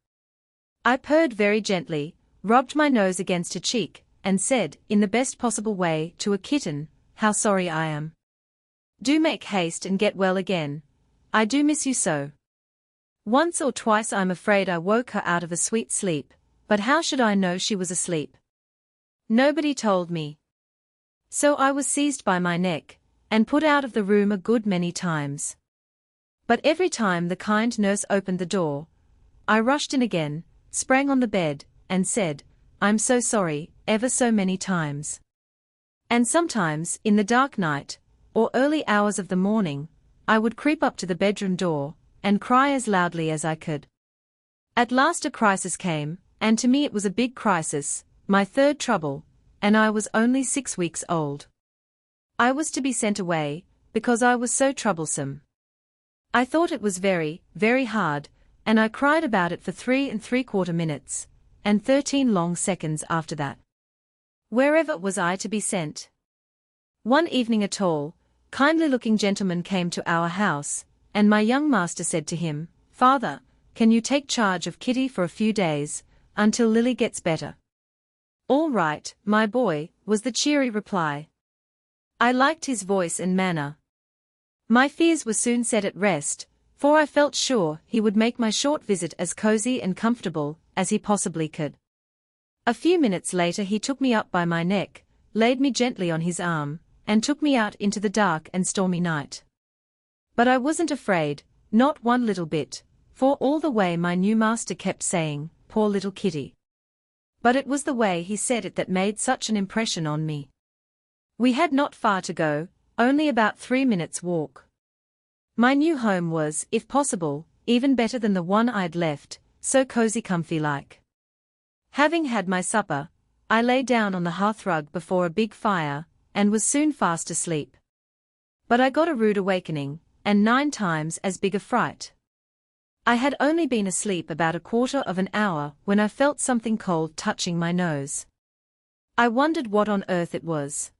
I purred very gently, rubbed my nose against her cheek, and said, in the best possible way to a kitten, how sorry I am. Do make haste and get well again. I do miss you so. Once or twice I'm afraid I woke her out of a sweet sleep, but how should I know she was asleep? Nobody told me. So I was seized by my neck, and put out of the room a good many times. But every time the kind nurse opened the door, I rushed in again, sprang on the bed, and said, I'm so sorry, ever so many times. And sometimes, in the dark night, or early hours of the morning, I would creep up to the bedroom door, and cry as loudly as I could. At last a crisis came, and to me it was a big crisis, my third trouble, and I was only 6 weeks old. I was to be sent away, because I was so troublesome. I thought it was very, very hard, and I cried about it for 3¾ minutes, and 13 long seconds after that. Wherever was I to be sent? One evening a tall, kindly-looking gentleman came to our house, and my young master said to him, "Father, can you take charge of Kitty for a few days, until Lily gets better?" "All right, my boy," was the cheery reply. I liked his voice and manner. My fears were soon set at rest, for I felt sure he would make my short visit as cozy and comfortable as he possibly could. A few minutes later he took me up by my neck, laid me gently on his arm, and took me out into the dark and stormy night. But I wasn't afraid, not one little bit, for all the way my new master kept saying, "Poor little Kitty." But it was the way he said it that made such an impression on me. We had not far to go, only about 3 minutes' walk. My new home was, if possible, even better than the one I'd left, so cozy comfy like. Having had my supper, I lay down on the hearthrug before a big fire, and was soon fast asleep. But I got a rude awakening, and 9 times as big a fright. I had only been asleep about a quarter of an hour when I felt something cold touching my nose. I wondered what on earth it was.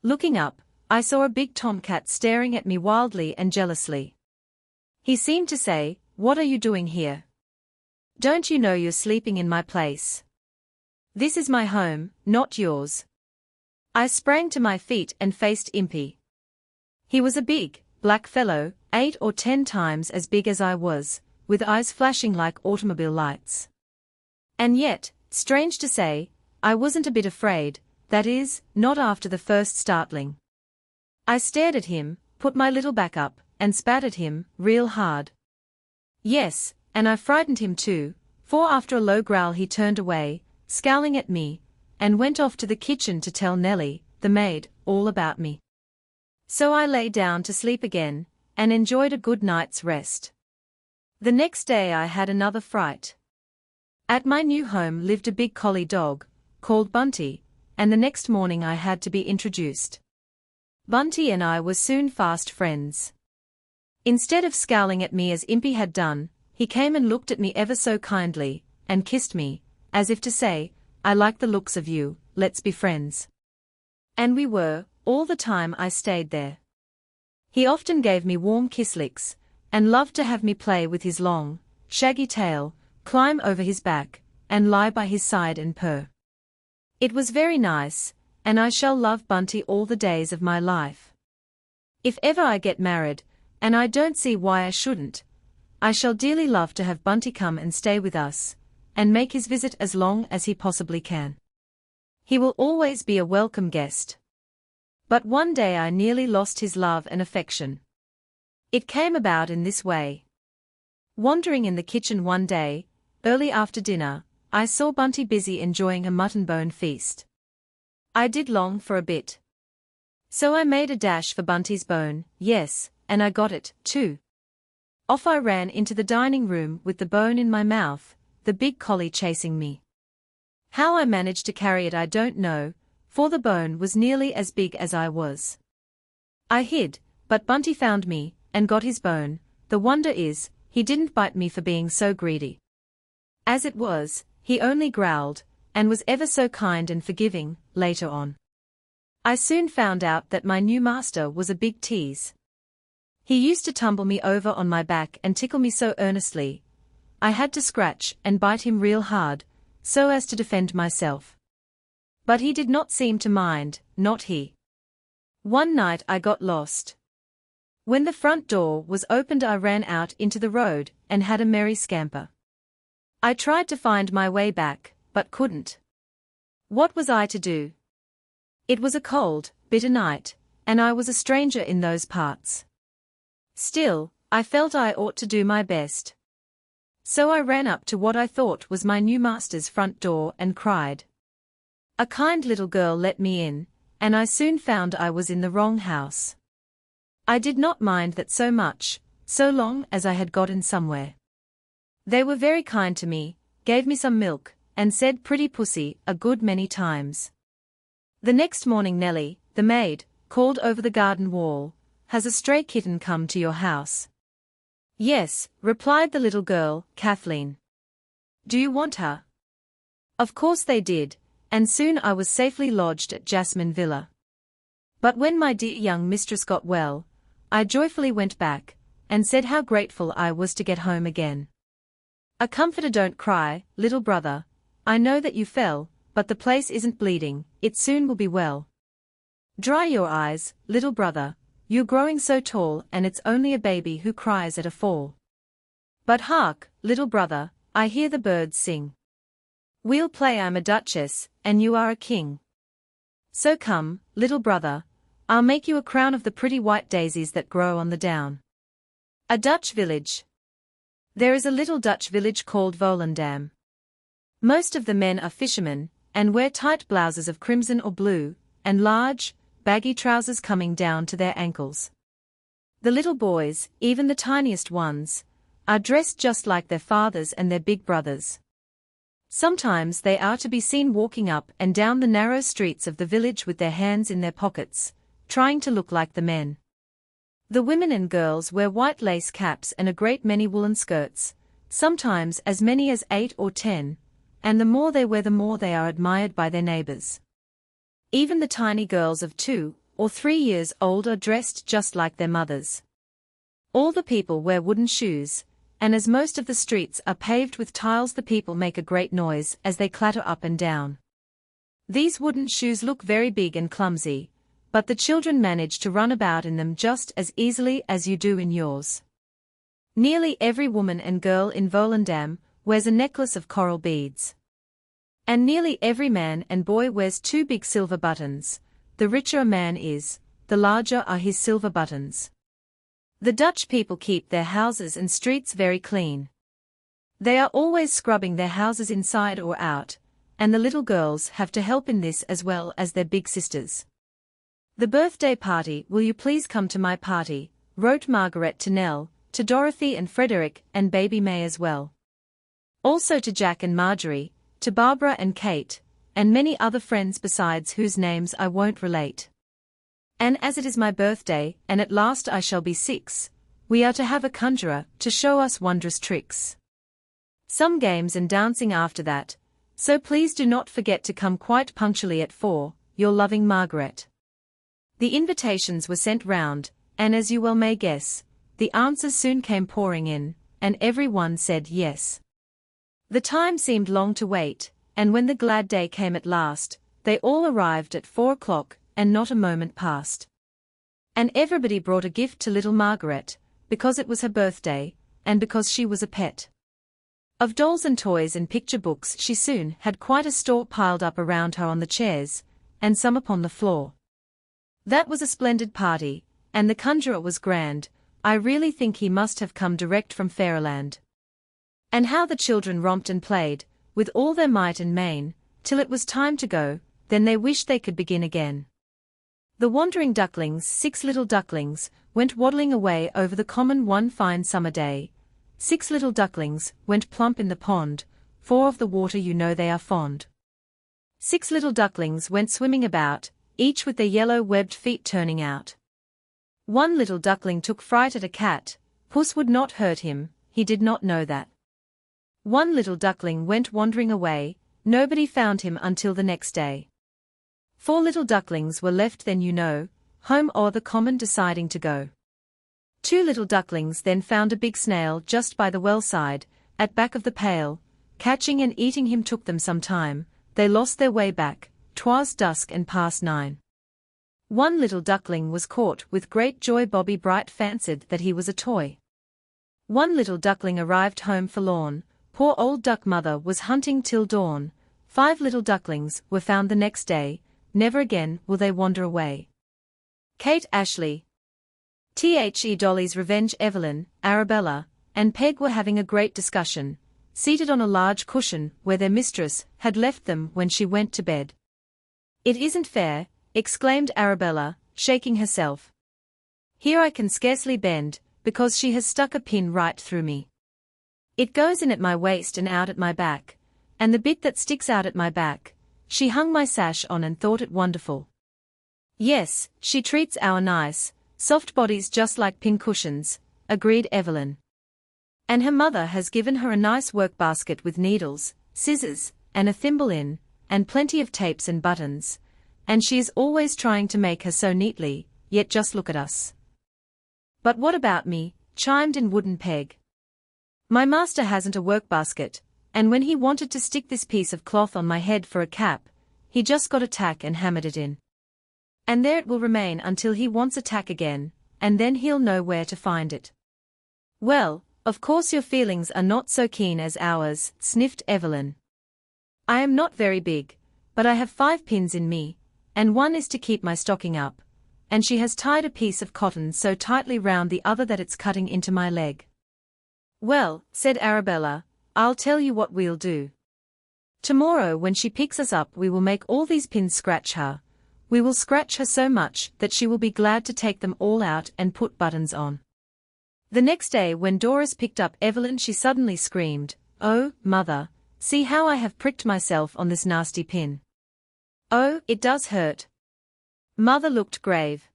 Looking up, I saw a big tomcat staring at me wildly and jealously. He seemed to say, "What are you doing here? Don't you know you're sleeping in my place? This is my home, not yours." I sprang to my feet and faced Impy. He was a big, black fellow, 8 or 10 times as big as I was, with eyes flashing like automobile lights. And yet, strange to say, I wasn't a bit afraid, that is, not after the first startling. I stared at him, put my little back up, and spat at him, real hard. Yes, and I frightened him too, for after a low growl he turned away, scowling at me, and went off to the kitchen to tell Nellie, the maid, all about me. So I lay down to sleep again, and enjoyed a good night's rest. The next day I had another fright. At my new home lived a big collie dog, called Bunty, and the next morning I had to be introduced. Bunty and I were soon fast friends. Instead of scowling at me as Impy had done, he came and looked at me ever so kindly, and kissed me, as if to say, "I like the looks of you, let's be friends." And we were, all the time I stayed there. He often gave me warm kiss licks, and loved to have me play with his long, shaggy tail, climb over his back, and lie by his side and purr. It was very nice, and I shall love Bunty all the days of my life. If ever I get married, and I don't see why I shouldn't, I shall dearly love to have Bunty come and stay with us, and make his visit as long as he possibly can. He will always be a welcome guest. But one day I nearly lost his love and affection. It came about in this way. Wandering in the kitchen one day, early after dinner, I saw Bunty busy enjoying a mutton bone feast. I did long for a bit. So I made a dash for Bunty's bone, yes, and I got it, too. Off I ran into the dining room with the bone in my mouth, the big collie chasing me. How I managed to carry it I don't know, for the bone was nearly as big as I was. I hid, but Bunty found me, and got his bone. The wonder is, he didn't bite me for being so greedy. As it was, he only growled, and was ever so kind and forgiving, later on. I soon found out that my new master was a big tease. He used to tumble me over on my back and tickle me so earnestly, I had to scratch and bite him real hard, so as to defend myself. But he did not seem to mind, not he. One night I got lost. When the front door was opened I ran out into the road, and had a merry scamper. I tried to find my way back, but couldn't. What was I to do? It was a cold, bitter night, and I was a stranger in those parts. Still, I felt I ought to do my best. So I ran up to what I thought was my new master's front door and cried. A kind little girl let me in, and I soon found I was in the wrong house. I did not mind that so much, so long as I had got in somewhere. They were very kind to me, gave me some milk, and said "pretty pussy" a good many times. The next morning Nellie, the maid, called over the garden wall, has a stray kitten come to your house? Yes, replied the little girl, Kathleen. Do you want her? Of course they did, and soon I was safely lodged at Jasmine Villa. But when my dear young mistress got well, I joyfully went back, and said how grateful I was to get home again. A comforter, don't cry, little brother. I know that you fell, but the place isn't bleeding, it soon will be well. Dry your eyes, little brother, you're growing so tall and it's only a baby who cries at a fall. But hark, little brother, I hear the birds sing. We'll play I'm a duchess, and you are a king. So come, little brother, I'll make you a crown of the pretty white daisies that grow on the down. A Dutch village. There is a little Dutch village called Volendam. Most of the men are fishermen, and wear tight blouses of crimson or blue, and large, baggy trousers coming down to their ankles. The little boys, even the tiniest ones, are dressed just like their fathers and their big brothers. Sometimes they are to be seen walking up and down the narrow streets of the village with their hands in their pockets, trying to look like the men. The women and girls wear white lace caps and a great many woolen skirts, sometimes as many as 8 or 10, and the more they wear the more they are admired by their neighbors. Even the tiny girls of 2 or 3 years old are dressed just like their mothers. All the people wear wooden shoes, and as most of the streets are paved with tiles, the people make a great noise as they clatter up and down. These wooden shoes look very big and clumsy, but the children manage to run about in them just as easily as you do in yours. Nearly every woman and girl in Volendam wears a necklace of coral beads. And nearly every man and boy wears 2 big silver buttons. The richer a man is, the larger are his silver buttons. The Dutch people keep their houses and streets very clean. They are always scrubbing their houses inside or out, and the little girls have to help in this as well as their big sisters. The birthday party, will you please come to my party, wrote Margaret to Nell, to Dorothy and Frederick and baby May as well. Also to Jack and Marjorie, to Barbara and Kate, and many other friends besides whose names I won't relate. And as it is my birthday, and at last I shall be 6, we are to have a conjurer to show us wondrous tricks. Some games and dancing after that, so please do not forget to come quite punctually at 4, your loving Margaret. The invitations were sent round, and as you well may guess, the answers soon came pouring in, and every one said yes. The time seemed long to wait, and when the glad day came at last, they all arrived at 4 o'clock, and not a moment passed. And everybody brought a gift to little Margaret, because it was her birthday, and because she was a pet. Of dolls and toys and picture books she soon had quite a store piled up around her on the chairs, and some upon the floor. That was a splendid party, and the conjurer was grand. I really think he must have come direct from Fairyland. And how the children romped and played, with all their might and main, till it was time to go, then they wished they could begin again. The wandering ducklings, 6 little ducklings, went waddling away over the common one fine summer day. 6 little ducklings went plump in the pond, for of the water you know they are fond. 6 little ducklings went swimming about, each with their yellow webbed feet turning out. 1 little duckling took fright at a cat. Puss would not hurt him, he did not know that. 1 little duckling went wandering away, nobody found him until the next day. 4 little ducklings were left then you know, home o'er the common deciding to go. 2 little ducklings then found a big snail just by the well side, at back of the pail. Catching and eating him took them some time, they lost their way back, 'twas dusk and past 9. 1 little duckling was caught with great joy, Bobby Bright fancied that he was a toy. 1 little duckling arrived home forlorn, poor old duck mother was hunting till dawn. 5 little ducklings were found the next day, never again will they wander away. Kate Ashley, The Dolly's Revenge. Evelyn, Arabella, and Peg were having a great discussion, seated on a large cushion where their mistress had left them when she went to bed. "It isn't fair," exclaimed Arabella, shaking herself. "Here I can scarcely bend, because she has stuck a pin right through me. It goes in at my waist and out at my back, and the bit that sticks out at my back, she hung my sash on and thought it wonderful. Yes, she treats our nice, Soft bodies just like pincushions, agreed Evelyn. And her mother has given her a nice work basket with needles, scissors, and a thimble in, and plenty of tapes and buttons, and she is always trying to make her sew neatly, yet just look at us. But what about me? Chimed in Wooden Peg. My master hasn't a work basket, and when he wanted to stick this piece of cloth on my head for a cap, he just got a tack and hammered it in. And there it will remain until he wants a tack again, and then he'll know where to find it. Well, of course your feelings are not so keen as ours, sniffed Evelyn. I am not very big, but I have 5 pins in me, and one is to keep my stocking up, and she has tied a piece of cotton so tightly round the other that it's cutting into my leg. Well, said Arabella, I'll tell you what we'll do. Tomorrow when she picks us up we will make all these pins scratch her. We will scratch her so much that she will be glad to take them all out and put buttons on. The next day when Doris picked up Evelyn she suddenly screamed, Oh, mother, see how I have pricked myself on this nasty pin. Oh, it does hurt. Mother looked grave.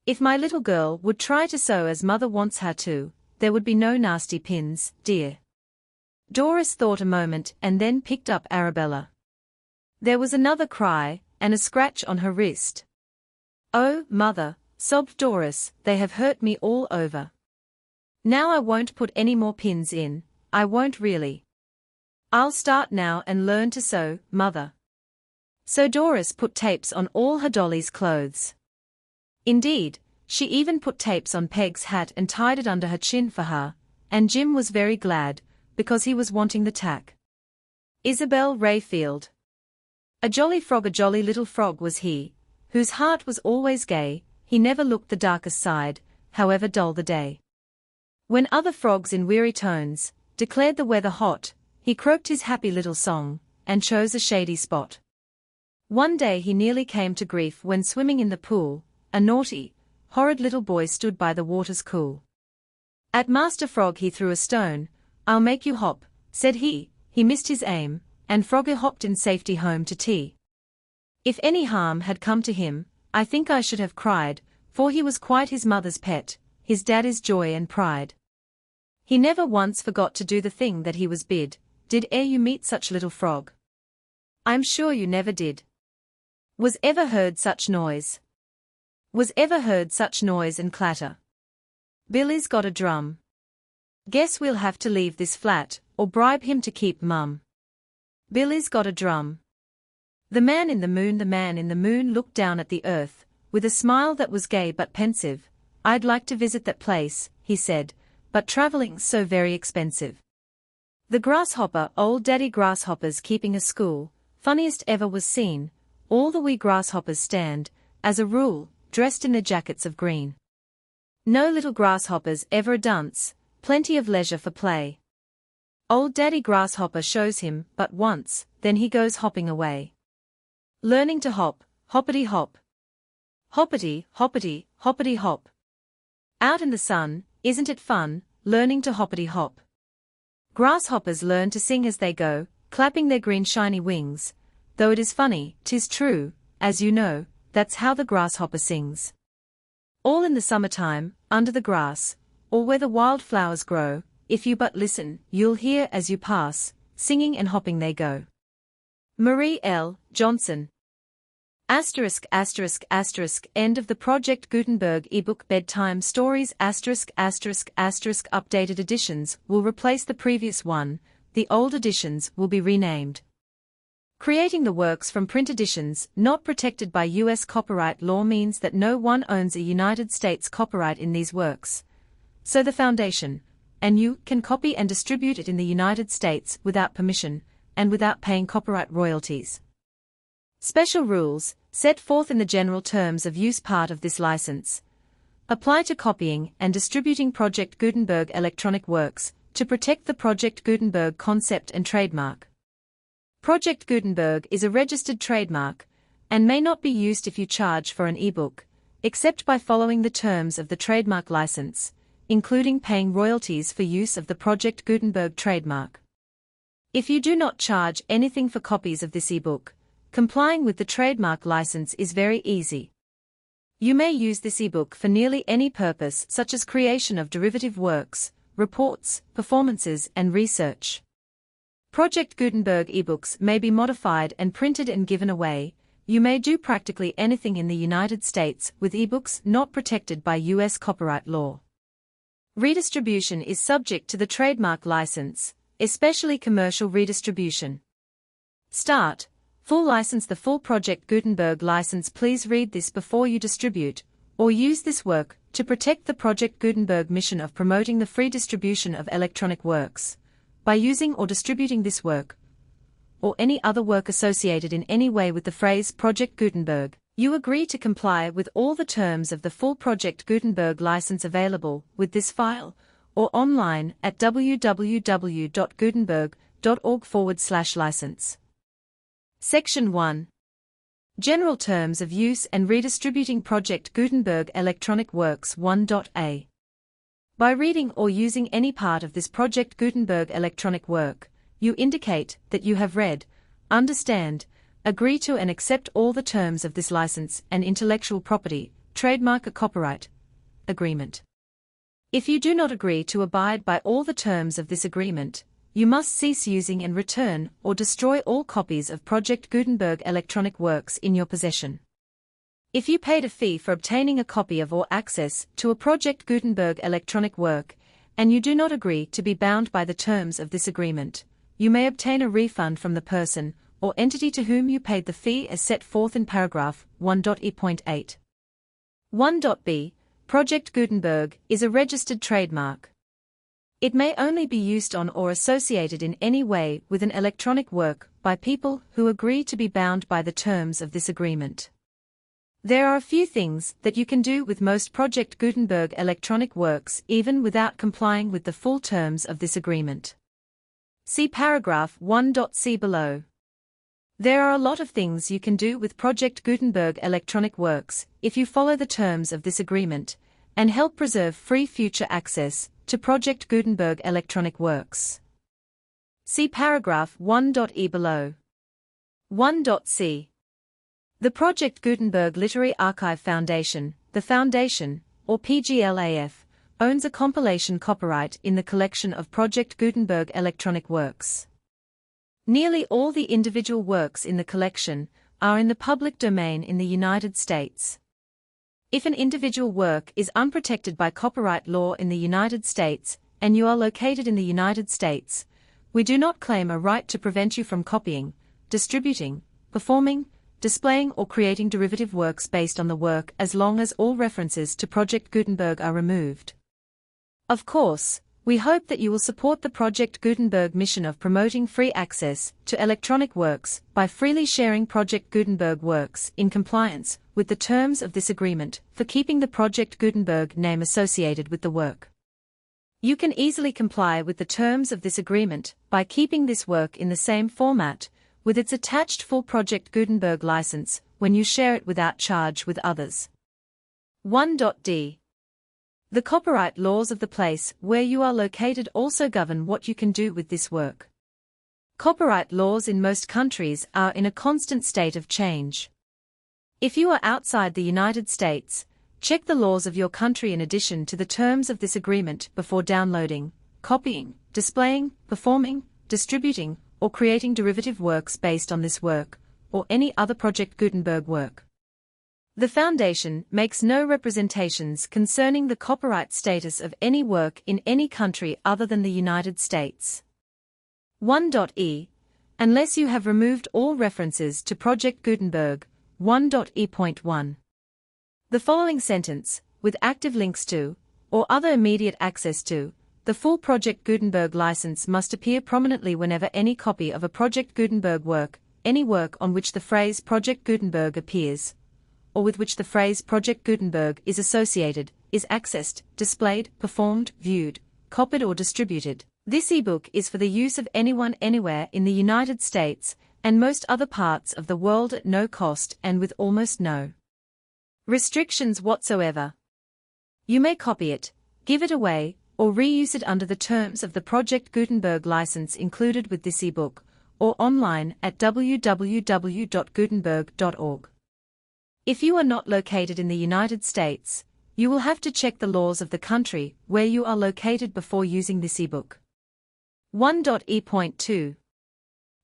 If my little girl would try to sew as mother wants her to, there would be no nasty pins, dear. Doris thought a moment and then picked up Arabella. There was another cry, and a scratch on her wrist. Oh, mother, sobbed Doris, they have hurt me all over. Now I won't put any more pins in, I won't really. I'll start now and learn to sew, mother. So Doris put tapes on all her dolly's clothes. Indeed, she even put tapes on Peg's hat and tied it under her chin for her, and Jim was very glad, because he was wanting the tack. Isabel Rayfield. A jolly little frog was he, whose heart was always gay, he never looked the darkest side, however dull the day. When other frogs in weary tones declared the weather hot, he croaked his happy little song, and chose a shady spot. One day he nearly came to grief when swimming in the pool, a naughty, horrid little boy stood by the water's cool. At Master Frog he threw a stone, I'll make you hop, said he missed his aim, and Frogger hopped in safety home to tea. If any harm had come to him, I think I should have cried, for he was quite his mother's pet, his daddy's joy and pride. He never once forgot to do the thing that he was bid, did e'er you meet such little frog? I'm sure you never did. Was ever heard such noise? Was ever heard such noise and clatter? Billy's got a drum. Guess we'll have to leave this flat, or bribe him to keep mum. Billy's got a drum. The man in the moon looked down at the earth, with a smile that was gay but pensive. I'd like to visit that place, he said, but traveling's so very expensive. The grasshopper, old daddy grasshopper's keeping a school, funniest ever was seen, all the wee grasshoppers stand, as a rule, dressed in their jackets of green. No little grasshoppers ever a dunce, plenty of leisure for play. Old daddy grasshopper shows him but once, then he goes hopping away. Learning to hop, hoppity hop. Hoppity, hoppity, hoppity hop. Out in the sun, isn't it fun, learning to hoppity hop? Grasshoppers learn to sing as they go, clapping their green shiny wings, though it is funny, 'tis true, as you know, that's how the grasshopper sings. All in the summertime, under the grass, or where the wild flowers grow, if you but listen, you'll hear as you pass, singing and hopping they go. Marie L. Johnson. Asterisk. End of the Project Gutenberg ebook Bedtime Stories Updated editions will replace the previous one, the old editions will be renamed. Creating the works from print editions not protected by U.S. copyright law means that no one owns a United States copyright in these works. So the Foundation, and you, can copy and distribute it in the United States without permission, and without paying copyright royalties. Special rules, set forth in the general terms of use part of this license, apply to copying and distributing Project Gutenberg electronic works, to protect the Project Gutenberg concept and trademark. Project Gutenberg is a registered trademark, and may not be used if you charge for an ebook, except by following the terms of the trademark license, including paying royalties for use of the Project Gutenberg trademark. If you do not charge anything for copies of this ebook, complying with the trademark license is very easy. You may use this ebook for nearly any purpose, such as creation of derivative works, reports, performances, and research. Project Gutenberg ebooks may be modified and printed and given away. You may do practically anything in the United States with ebooks not protected by U.S. copyright law. Redistribution is subject to the trademark license, especially commercial redistribution. Start. Full license. The full Project Gutenberg license. Please read this before you distribute or use this work to protect the Project Gutenberg mission of promoting the free distribution of electronic works. By using or distributing this work, or any other work associated in any way with the phrase Project Gutenberg, you agree to comply with all the terms of the full Project Gutenberg license available with this file, or online at www.gutenberg.org/license. Section 1. General Terms of Use and Redistributing Project Gutenberg Electronic Works 1.a. By reading or using any part of this Project Gutenberg electronic work, you indicate that you have read, understand, agree to and accept all the terms of this license and intellectual property, trademark or copyright agreement. If you do not agree to abide by all the terms of this agreement, you must cease using and return or destroy all copies of Project Gutenberg electronic works in your possession. If you paid a fee for obtaining a copy of or access to a Project Gutenberg electronic work, and you do not agree to be bound by the terms of this agreement, you may obtain a refund from the person or entity to whom you paid the fee as set forth in paragraph 1.e.8. 1.b. Project Gutenberg is a registered trademark. It may only be used on or associated in any way with an electronic work by people who agree to be bound by the terms of this agreement. There are a few things that you can do with most Project Gutenberg electronic works even without complying with the full terms of this agreement. See paragraph 1.c below. There are a lot of things you can do with Project Gutenberg electronic works if you follow the terms of this agreement and help preserve free future access to Project Gutenberg electronic works. See paragraph 1.e below. 1.c. The Project Gutenberg Literary Archive Foundation, the Foundation, or PGLAF, owns a compilation copyright in the collection of Project Gutenberg electronic works. Nearly all the individual works in the collection are in the public domain in the United States. If an individual work is unprotected by copyright law in the United States, and you are located in the United States, we do not claim a right to prevent you from copying, distributing, performing, displaying or creating derivative works based on the work as long as all references to Project Gutenberg are removed. Of course, we hope that you will support the Project Gutenberg mission of promoting free access to electronic works by freely sharing Project Gutenberg works in compliance with the terms of this agreement for keeping the Project Gutenberg name associated with the work. You can easily comply with the terms of this agreement by keeping this work in the same format with its attached full Project Gutenberg license when you share it without charge with others. 1.d. The copyright laws of the place where you are located also govern what you can do with this work. Copyright laws in most countries are in a constant state of change. If you are outside the United States, check the laws of your country in addition to the terms of this agreement before downloading, copying, displaying, performing, distributing, or creating derivative works based on this work, or any other Project Gutenberg work. The Foundation makes no representations concerning the copyright status of any work in any country other than the United States. 1.e. Unless you have removed all references to Project Gutenberg, 1.e.1. The following sentence, with active links to, or other immediate access to, the full Project Gutenberg license must appear prominently whenever any copy of a Project Gutenberg work, any work on which the phrase Project Gutenberg appears, or with which the phrase Project Gutenberg is associated, is accessed, displayed, performed, viewed, copied or distributed. This ebook is for the use of anyone anywhere in the United States and most other parts of the world at no cost and with almost no restrictions whatsoever. You may copy it, give it away, or reuse it under the terms of the Project Gutenberg license included with this ebook, or online at www.gutenberg.org. If you are not located in the United States, you will have to check the laws of the country where you are located before using this ebook. 1.E.2.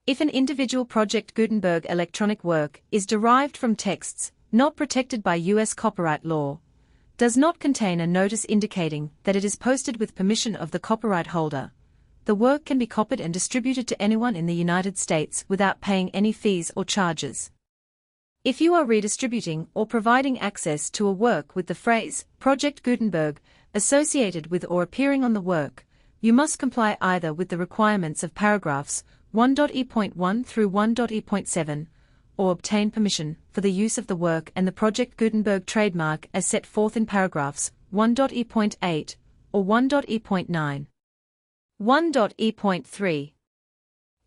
If an individual Project Gutenberg electronic work is derived from texts not protected by U.S. copyright law, does not contain a notice indicating that it is posted with permission of the copyright holder, the work can be copied and distributed to anyone in the United States without paying any fees or charges. If you are redistributing or providing access to a work with the phrase Project Gutenberg associated with or appearing on the work, you must comply either with the requirements of paragraphs 1.E.1 through 1.E.7, or obtain permission for the use of the work and the Project Gutenberg trademark as set forth in paragraphs 1.E.8 or 1.E.9. 1.E.3.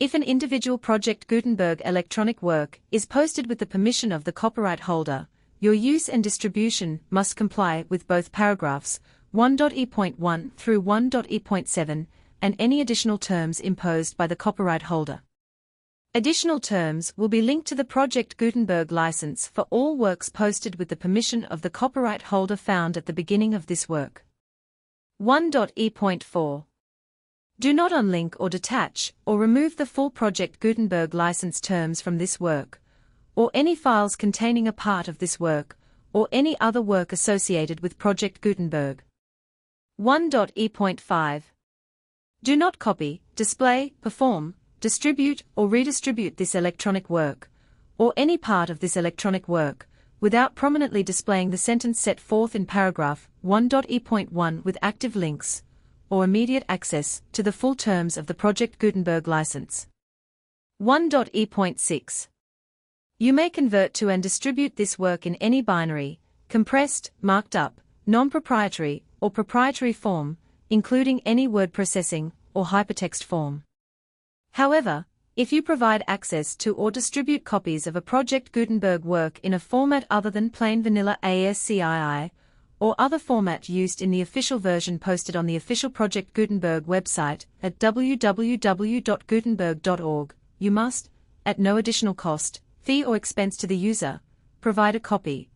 If an individual Project Gutenberg electronic work is posted with the permission of the copyright holder, your use and distribution must comply with both paragraphs 1.E.1 through 1.E.7 and any additional terms imposed by the copyright holder. Additional terms will be linked to the Project Gutenberg license for all works posted with the permission of the copyright holder found at the beginning of this work. 1.E.4. Do not unlink or detach or remove the full Project Gutenberg license terms from this work, or any files containing a part of this work, or any other work associated with Project Gutenberg. 1.E.5. Do not copy, display, perform, distribute or redistribute this electronic work, or any part of this electronic work, without prominently displaying the sentence set forth in paragraph 1.E.1 with active links, or immediate access to the full terms of the Project Gutenberg license. 1.E.6. You may convert to and distribute this work in any binary, compressed, marked up, non-proprietary, or proprietary form, including any word processing or hypertext form. However, if you provide access to or distribute copies of a Project Gutenberg work in a format other than plain vanilla ASCII, or other format used in the official version posted on the official Project Gutenberg website at www.gutenberg.org, you must, at no additional cost, fee or expense to the user, provide a copy,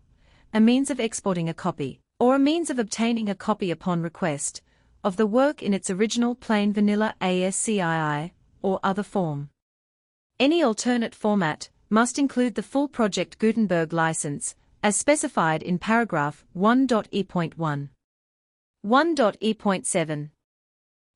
a means of exporting a copy, or a means of obtaining a copy upon request, of the work in its original plain vanilla ASCII, or other form. Any alternate format must include the full Project Gutenberg license, as specified in paragraph 1.E.1. 1.E.7.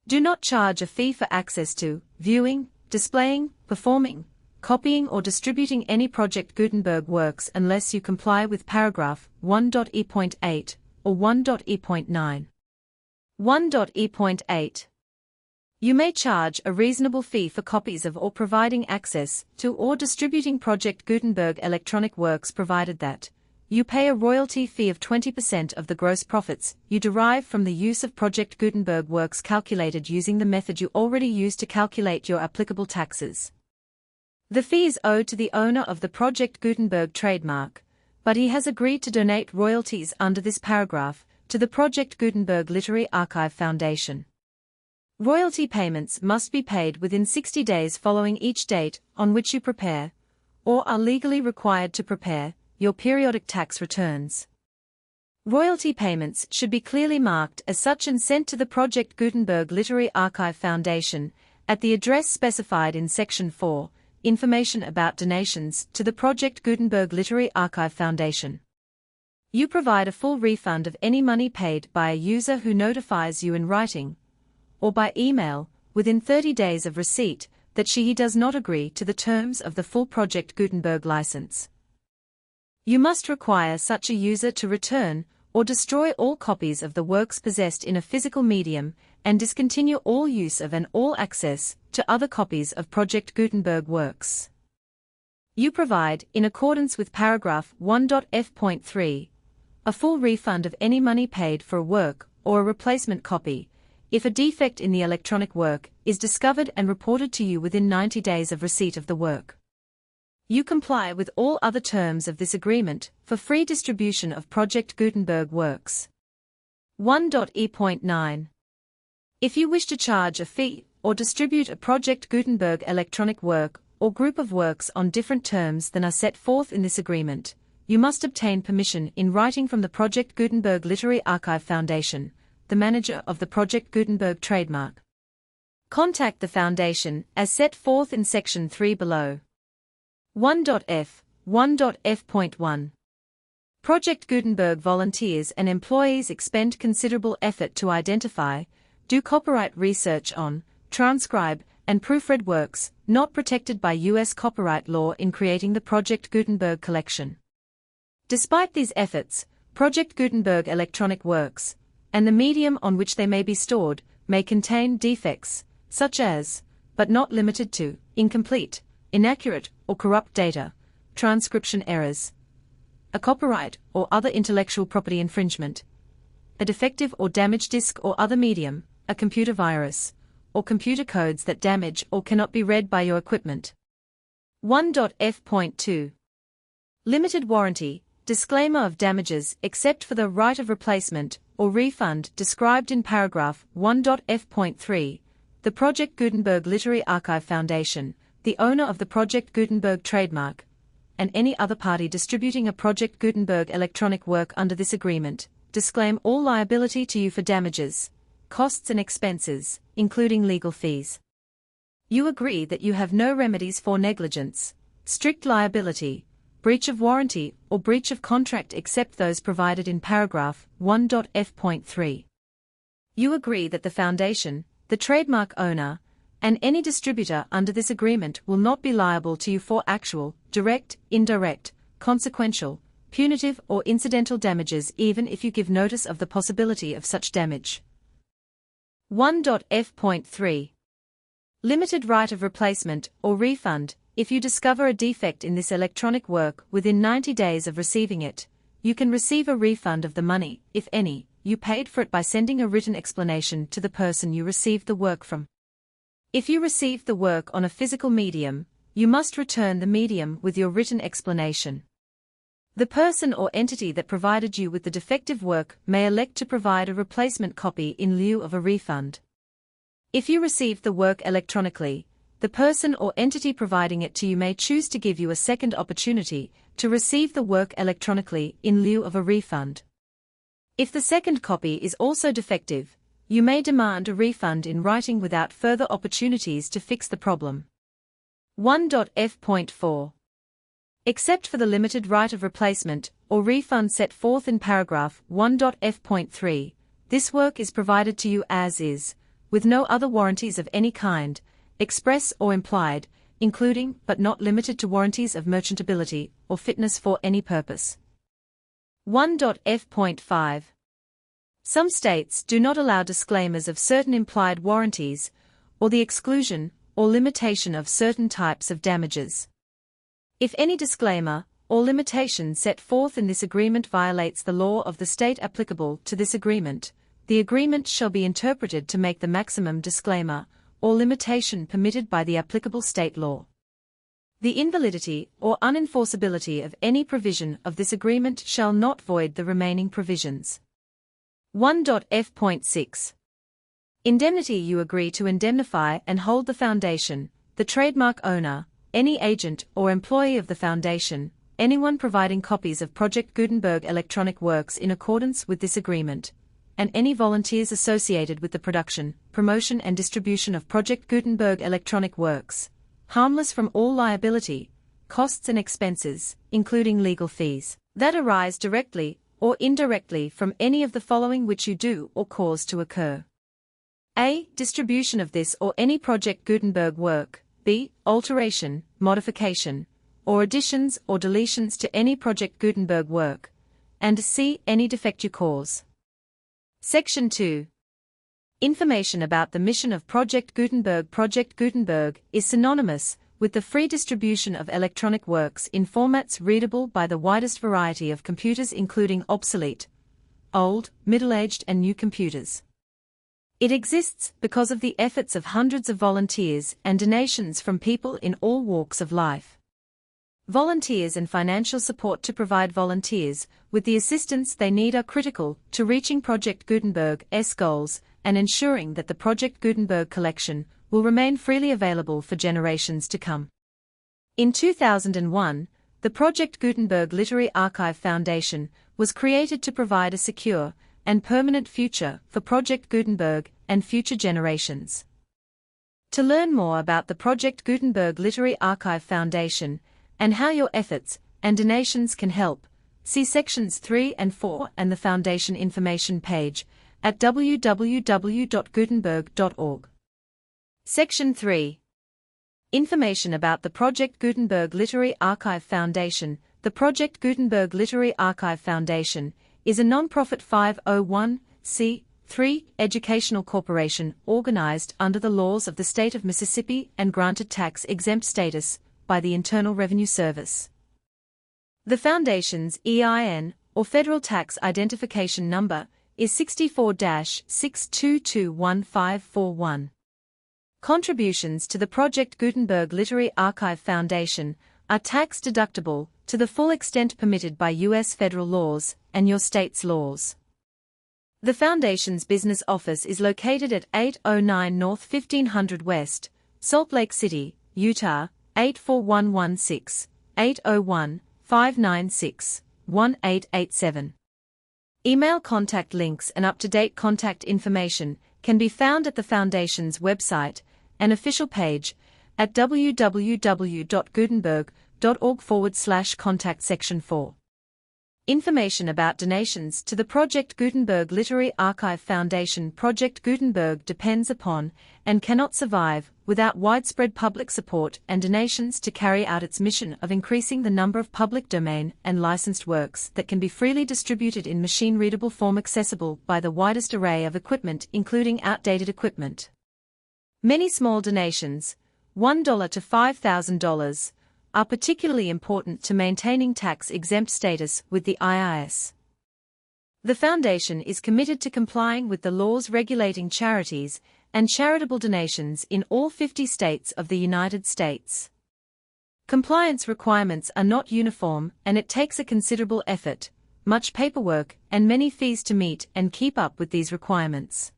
Do not charge a fee for access to, viewing, displaying, performing, copying or distributing any Project Gutenberg works unless you comply with paragraph 1.E.8 or 1.E.9. 1.E.8. You may charge a reasonable fee for copies of or providing access to or distributing Project Gutenberg electronic works provided that you pay a royalty fee of 20% of the gross profits you derive from the use of Project Gutenberg works calculated using the method you already use to calculate your applicable taxes. The fee is owed to the owner of the Project Gutenberg trademark, but he has agreed to donate royalties under this paragraph to the Project Gutenberg Literary Archive Foundation. Royalty payments must be paid within 60 days following each date on which you prepare, or are legally required to prepare, your periodic tax returns. Royalty payments should be clearly marked as such and sent to the Project Gutenberg Literary Archive Foundation at the address specified in Section 4, Information about Donations to the Project Gutenberg Literary Archive Foundation. You provide a full refund of any money paid by a user who notifies you in writing, or by email, within 30 days of receipt, that he does not agree to the terms of the full Project Gutenberg license. You must require such a user to return or destroy all copies of the works possessed in a physical medium and discontinue all use of and all access to other copies of Project Gutenberg works. You provide, in accordance with paragraph 1.F.3, a full refund of any money paid for a work or a replacement copy, if a defect in the electronic work is discovered and reported to you within 90 days of receipt of the work. You comply with all other terms of this agreement for free distribution of Project Gutenberg works. 1.E.9. If you wish to charge a fee or distribute a Project Gutenberg electronic work or group of works on different terms than are set forth in this agreement, you must obtain permission in writing from the Project Gutenberg Literary Archive Foundation, the manager of the Project Gutenberg trademark. Contact the Foundation as set forth in Section 3 below. 1.f. 1.f.1. Project Gutenberg volunteers and employees expend considerable effort to identify, do copyright research on, transcribe, and proofread works not protected by U.S. copyright law in creating the Project Gutenberg collection. Despite these efforts, Project Gutenberg electronic works, and the medium on which they may be stored, may contain defects, such as, but not limited to, incomplete, inaccurate, or corrupt data, transcription errors, a copyright or other intellectual property infringement, a defective or damaged disk or other medium, a computer virus, or computer codes that damage or cannot be read by your equipment. 1.f.2. Limited warranty, disclaimer of damages except for the right of replacement or refund described in paragraph 1.f.3. The Project Gutenberg Literary Archive Foundation, the owner of the Project Gutenberg trademark, and any other party distributing a Project Gutenberg electronic work under this agreement, disclaim all liability to you for damages, costs and expenses, including legal fees. You agree that you have no remedies for negligence, strict liability, breach of warranty, or breach of contract except those provided in paragraph 1.f.3. You agree that the Foundation, the trademark owner, and any distributor under this agreement will not be liable to you for actual, direct, indirect, consequential, punitive or incidental damages even if you give notice of the possibility of such damage. 1.f.3. Limited right of replacement or refund. If you discover a defect in this electronic work within 90 days of receiving it, you can receive a refund of the money, if any, you paid for it by sending a written explanation to the person you received the work from. If you received the work on a physical medium, you must return the medium with your written explanation. The person or entity that provided you with the defective work may elect to provide a replacement copy in lieu of a refund. If you received the work electronically, the person or entity providing it to you may choose to give you a second opportunity to receive the work electronically in lieu of a refund. If the second copy is also defective, you may demand a refund in writing without further opportunities to fix the problem. 1.f.4. Except for the limited right of replacement or refund set forth in paragraph 1.f.3, this work is provided to you as is, with no other warranties of any kind, express or implied, including but not limited to warranties of merchantability or fitness for any purpose. 1.f.5. Some states do not allow disclaimers of certain implied warranties, or the exclusion or limitation of certain types of damages. If any disclaimer or limitation set forth in this agreement violates the law of the state applicable to this agreement, the agreement shall be interpreted to make the maximum disclaimer or limitation permitted by the applicable state law. The invalidity or unenforceability of any provision of this agreement shall not void the remaining provisions. 1.f.6. Indemnity. You agree to indemnify and hold the Foundation, the trademark owner, any agent or employee of the Foundation, anyone providing copies of Project Gutenberg electronic works in accordance with this agreement, and any volunteers associated with the production, promotion and distribution of Project Gutenberg electronic works, harmless from all liability, costs and expenses, including legal fees, that arise directly or indirectly from any of the following which you do or cause to occur. A. Distribution of this or any Project Gutenberg work. B. Alteration, modification, or additions or deletions to any Project Gutenberg work. And C. Any defect you cause. Section 2. Information about the mission of Project Gutenberg. Project Gutenberg is synonymous with the free distribution of electronic works in formats readable by the widest variety of computers, including obsolete, old, middle-aged and new computers. It exists because of the efforts of hundreds of volunteers and donations from people in all walks of life. Volunteers and financial support to provide volunteers with the assistance they need are critical to reaching Project Gutenberg's goals and ensuring that the Project Gutenberg collection will remain freely available for generations to come. In 2001, the The Project Gutenberg Literary Archive Foundation was created to provide a secure and permanent future for Project Gutenberg and future generations. To learn more about the Project Gutenberg Literary Archive Foundation and how your efforts and donations can help, see sections 3 and 4 and the Foundation information page at www.gutenberg.org. Section 3. Information about the Project Gutenberg Literary Archive Foundation. The Project Gutenberg Literary Archive Foundation is a non-profit 501(c)(3) educational corporation organized under the laws of the state of Mississippi and granted tax-exempt status by the Internal Revenue Service. The Foundation's EIN, or Federal Tax Identification Number, is 64-6221541. Contributions to the Project Gutenberg Literary Archive Foundation are tax-deductible to the full extent permitted by U.S. federal laws and your state's laws. The Foundation's business office is located at 809 North 1500 West, Salt Lake City, Utah, 84116, 801-596-1887. Email contact links and up-to-date contact information can be found at the Foundation's website and official page at www.gutenberg.org/contact section 4. Information about donations to the Project Gutenberg Literary Archive Foundation. Project Gutenberg depends upon and cannot survive without widespread public support and donations to carry out its mission of increasing the number of public domain and licensed works that can be freely distributed in machine-readable form accessible by the widest array of equipment, including outdated equipment. Many small donations, $1 to $5,000, are particularly important to maintaining tax-exempt status with the IRS. The Foundation is committed to complying with the laws regulating charities and charitable donations in all 50 states of the United States. Compliance requirements are not uniform, and it takes a considerable effort, much paperwork, and many fees to meet and keep up with these requirements.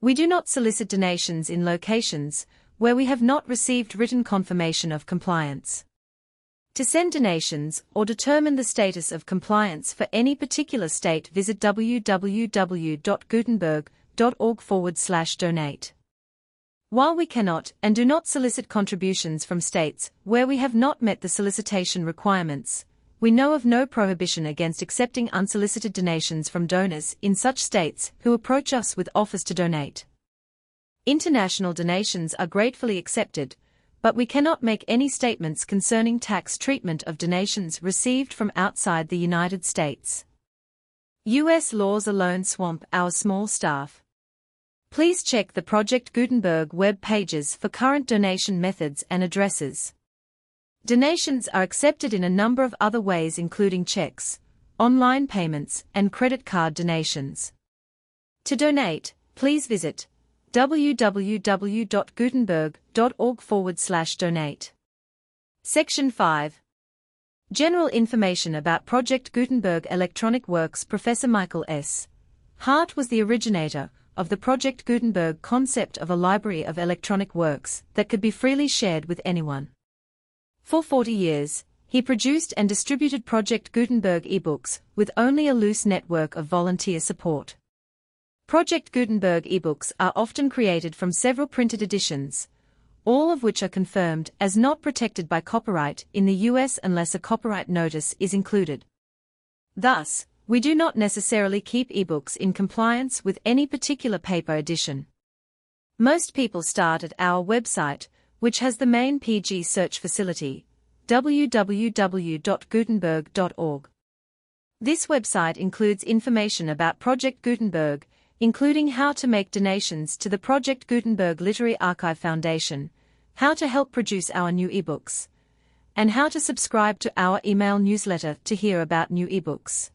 We do not solicit donations in locations where we have not received written confirmation of compliance. To send donations or determine the status of compliance for any particular state, visit www.gutenberg.org/donate. While we cannot and do not solicit contributions from states where we have not met the solicitation requirements, we know of no prohibition against accepting unsolicited donations from donors in such states who approach us with offers to donate. International donations are gratefully accepted, but we cannot make any statements concerning tax treatment of donations received from outside the United States. U.S. laws alone swamp our small staff. Please check the Project Gutenberg web pages for current donation methods and addresses. Donations are accepted in a number of other ways, including checks, online payments, and credit card donations. To donate, please visit www.gutenberg.org/donate. Section 5. General information about Project Gutenberg Electronic Works. Professor Michael S. Hart was the originator of the Project Gutenberg concept of a library of electronic works that could be freely shared with anyone. For 40 years, he produced and distributed Project Gutenberg ebooks with only a loose network of volunteer support. Project Gutenberg ebooks are often created from several printed editions, all of which are confirmed as not protected by copyright in the U.S. unless a copyright notice is included. Thus, we do not necessarily keep ebooks in compliance with any particular paper edition. Most people start at our website, which has the main PG search facility, www.gutenberg.org. This website includes information about Project Gutenberg, including how to make donations to the Project Gutenberg Literary Archive Foundation, how to help produce our new ebooks, and how to subscribe to our email newsletter to hear about new ebooks.